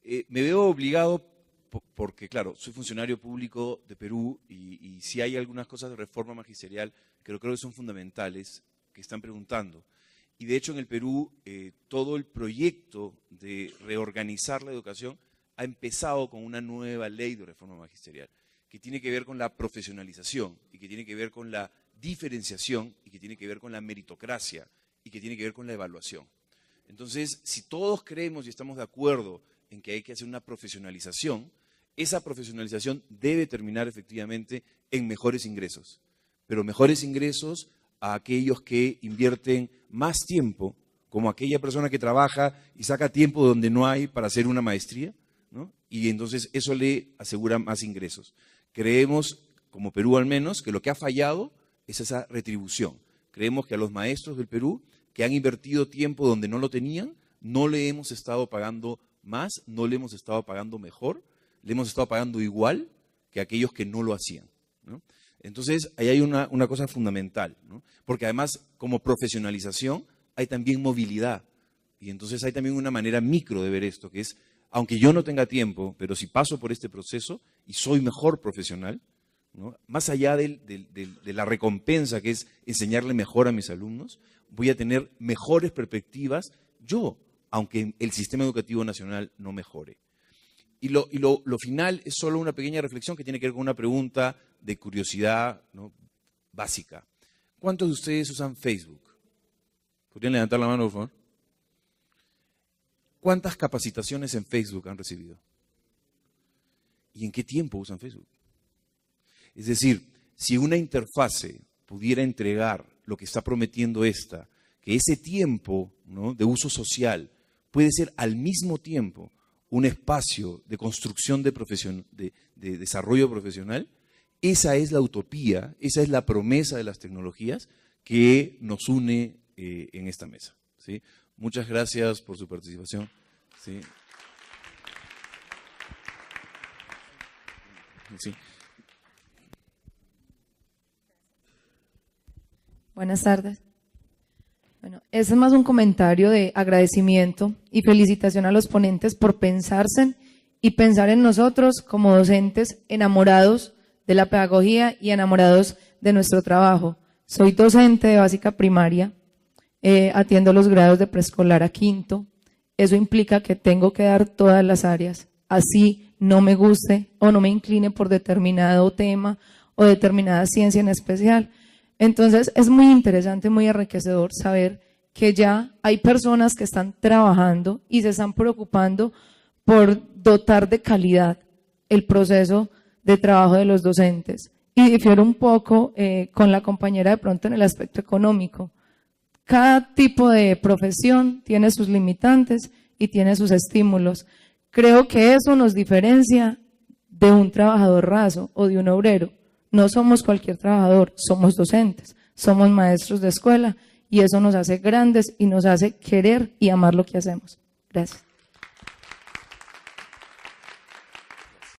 Me veo obligado, porque claro, soy funcionario público de Perú y si hay algunas cosas de reforma magisterial que creo que son fundamentales, que están preguntando. Y de hecho en el Perú todo el proyecto de reorganizar la educación ha empezado con una nueva ley de reforma magisterial, que tiene que ver con la profesionalización y que tiene que ver con la diferenciación y que tiene que ver con la meritocracia y que tiene que ver con la evaluación. Entonces, si todos creemos y estamos de acuerdo en que hay que hacer una profesionalización, esa profesionalización debe terminar efectivamente en mejores ingresos, pero mejores ingresos a aquellos que invierten más tiempo, como aquella persona que trabaja y saca tiempo donde no hay para hacer una maestría, ¿no? Y entonces eso le asegura más ingresos. Creemos, como Perú al menos, que lo que ha fallado es esa retribución. Creemos que a los maestros del Perú que han invertido tiempo donde no lo tenían, no le hemos estado pagando más, no le hemos estado pagando mejor, le hemos estado pagando igual que aquellos que no lo hacían, ¿no? Entonces, ahí hay una cosa fundamental, ¿no? Porque además, como profesionalización, hay también movilidad. Y entonces hay también una manera micro de ver esto, que es, aunque yo no tenga tiempo, pero si paso por este proceso y soy mejor profesional, ¿no? Más allá de la recompensa que es enseñarle mejor a mis alumnos, voy a tener mejores perspectivas yo, aunque el sistema educativo nacional no mejore. Y lo final es solo una pequeña reflexión que tiene que ver con una pregunta de curiosidad, ¿no? Básica. ¿Cuántos de ustedes usan Facebook? ¿Podrían levantar la mano, por favor? ¿Cuántas capacitaciones en Facebook han recibido? ¿Y en qué tiempo usan Facebook? Es decir, si una interfase pudiera entregar lo que está prometiendo esta, que ese tiempo, ¿no?, de uso social puede ser al mismo tiempo un espacio de construcción de desarrollo profesional, esa es la utopía, esa es la promesa de las tecnologías que nos une en esta mesa, ¿sí? Muchas gracias por su participación. ¿Sí? Sí. Buenas tardes. Bueno, ese es más un comentario de agradecimiento y felicitación a los ponentes por pensarse y pensar en nosotros como docentes enamorados de la pedagogía y enamorados de nuestro trabajo. Soy docente de básica primaria, atiendo los grados de preescolar a quinto. Eso implica que tengo que dar todas las áreas, así no me guste o no me incline por determinado tema o determinada ciencia en especial. Entonces es muy interesante, muy enriquecedor saber que ya hay personas que están trabajando y se están preocupando por dotar de calidad el proceso de trabajo de los docentes. Y difiero un poco con la compañera de pronto en el aspecto económico. Cada tipo de profesión tiene sus limitantes y tiene sus estímulos. Creo que eso nos diferencia de un trabajador raso o de un obrero. No somos cualquier trabajador, somos docentes, somos maestros de escuela y eso nos hace grandes y nos hace querer y amar lo que hacemos. Gracias.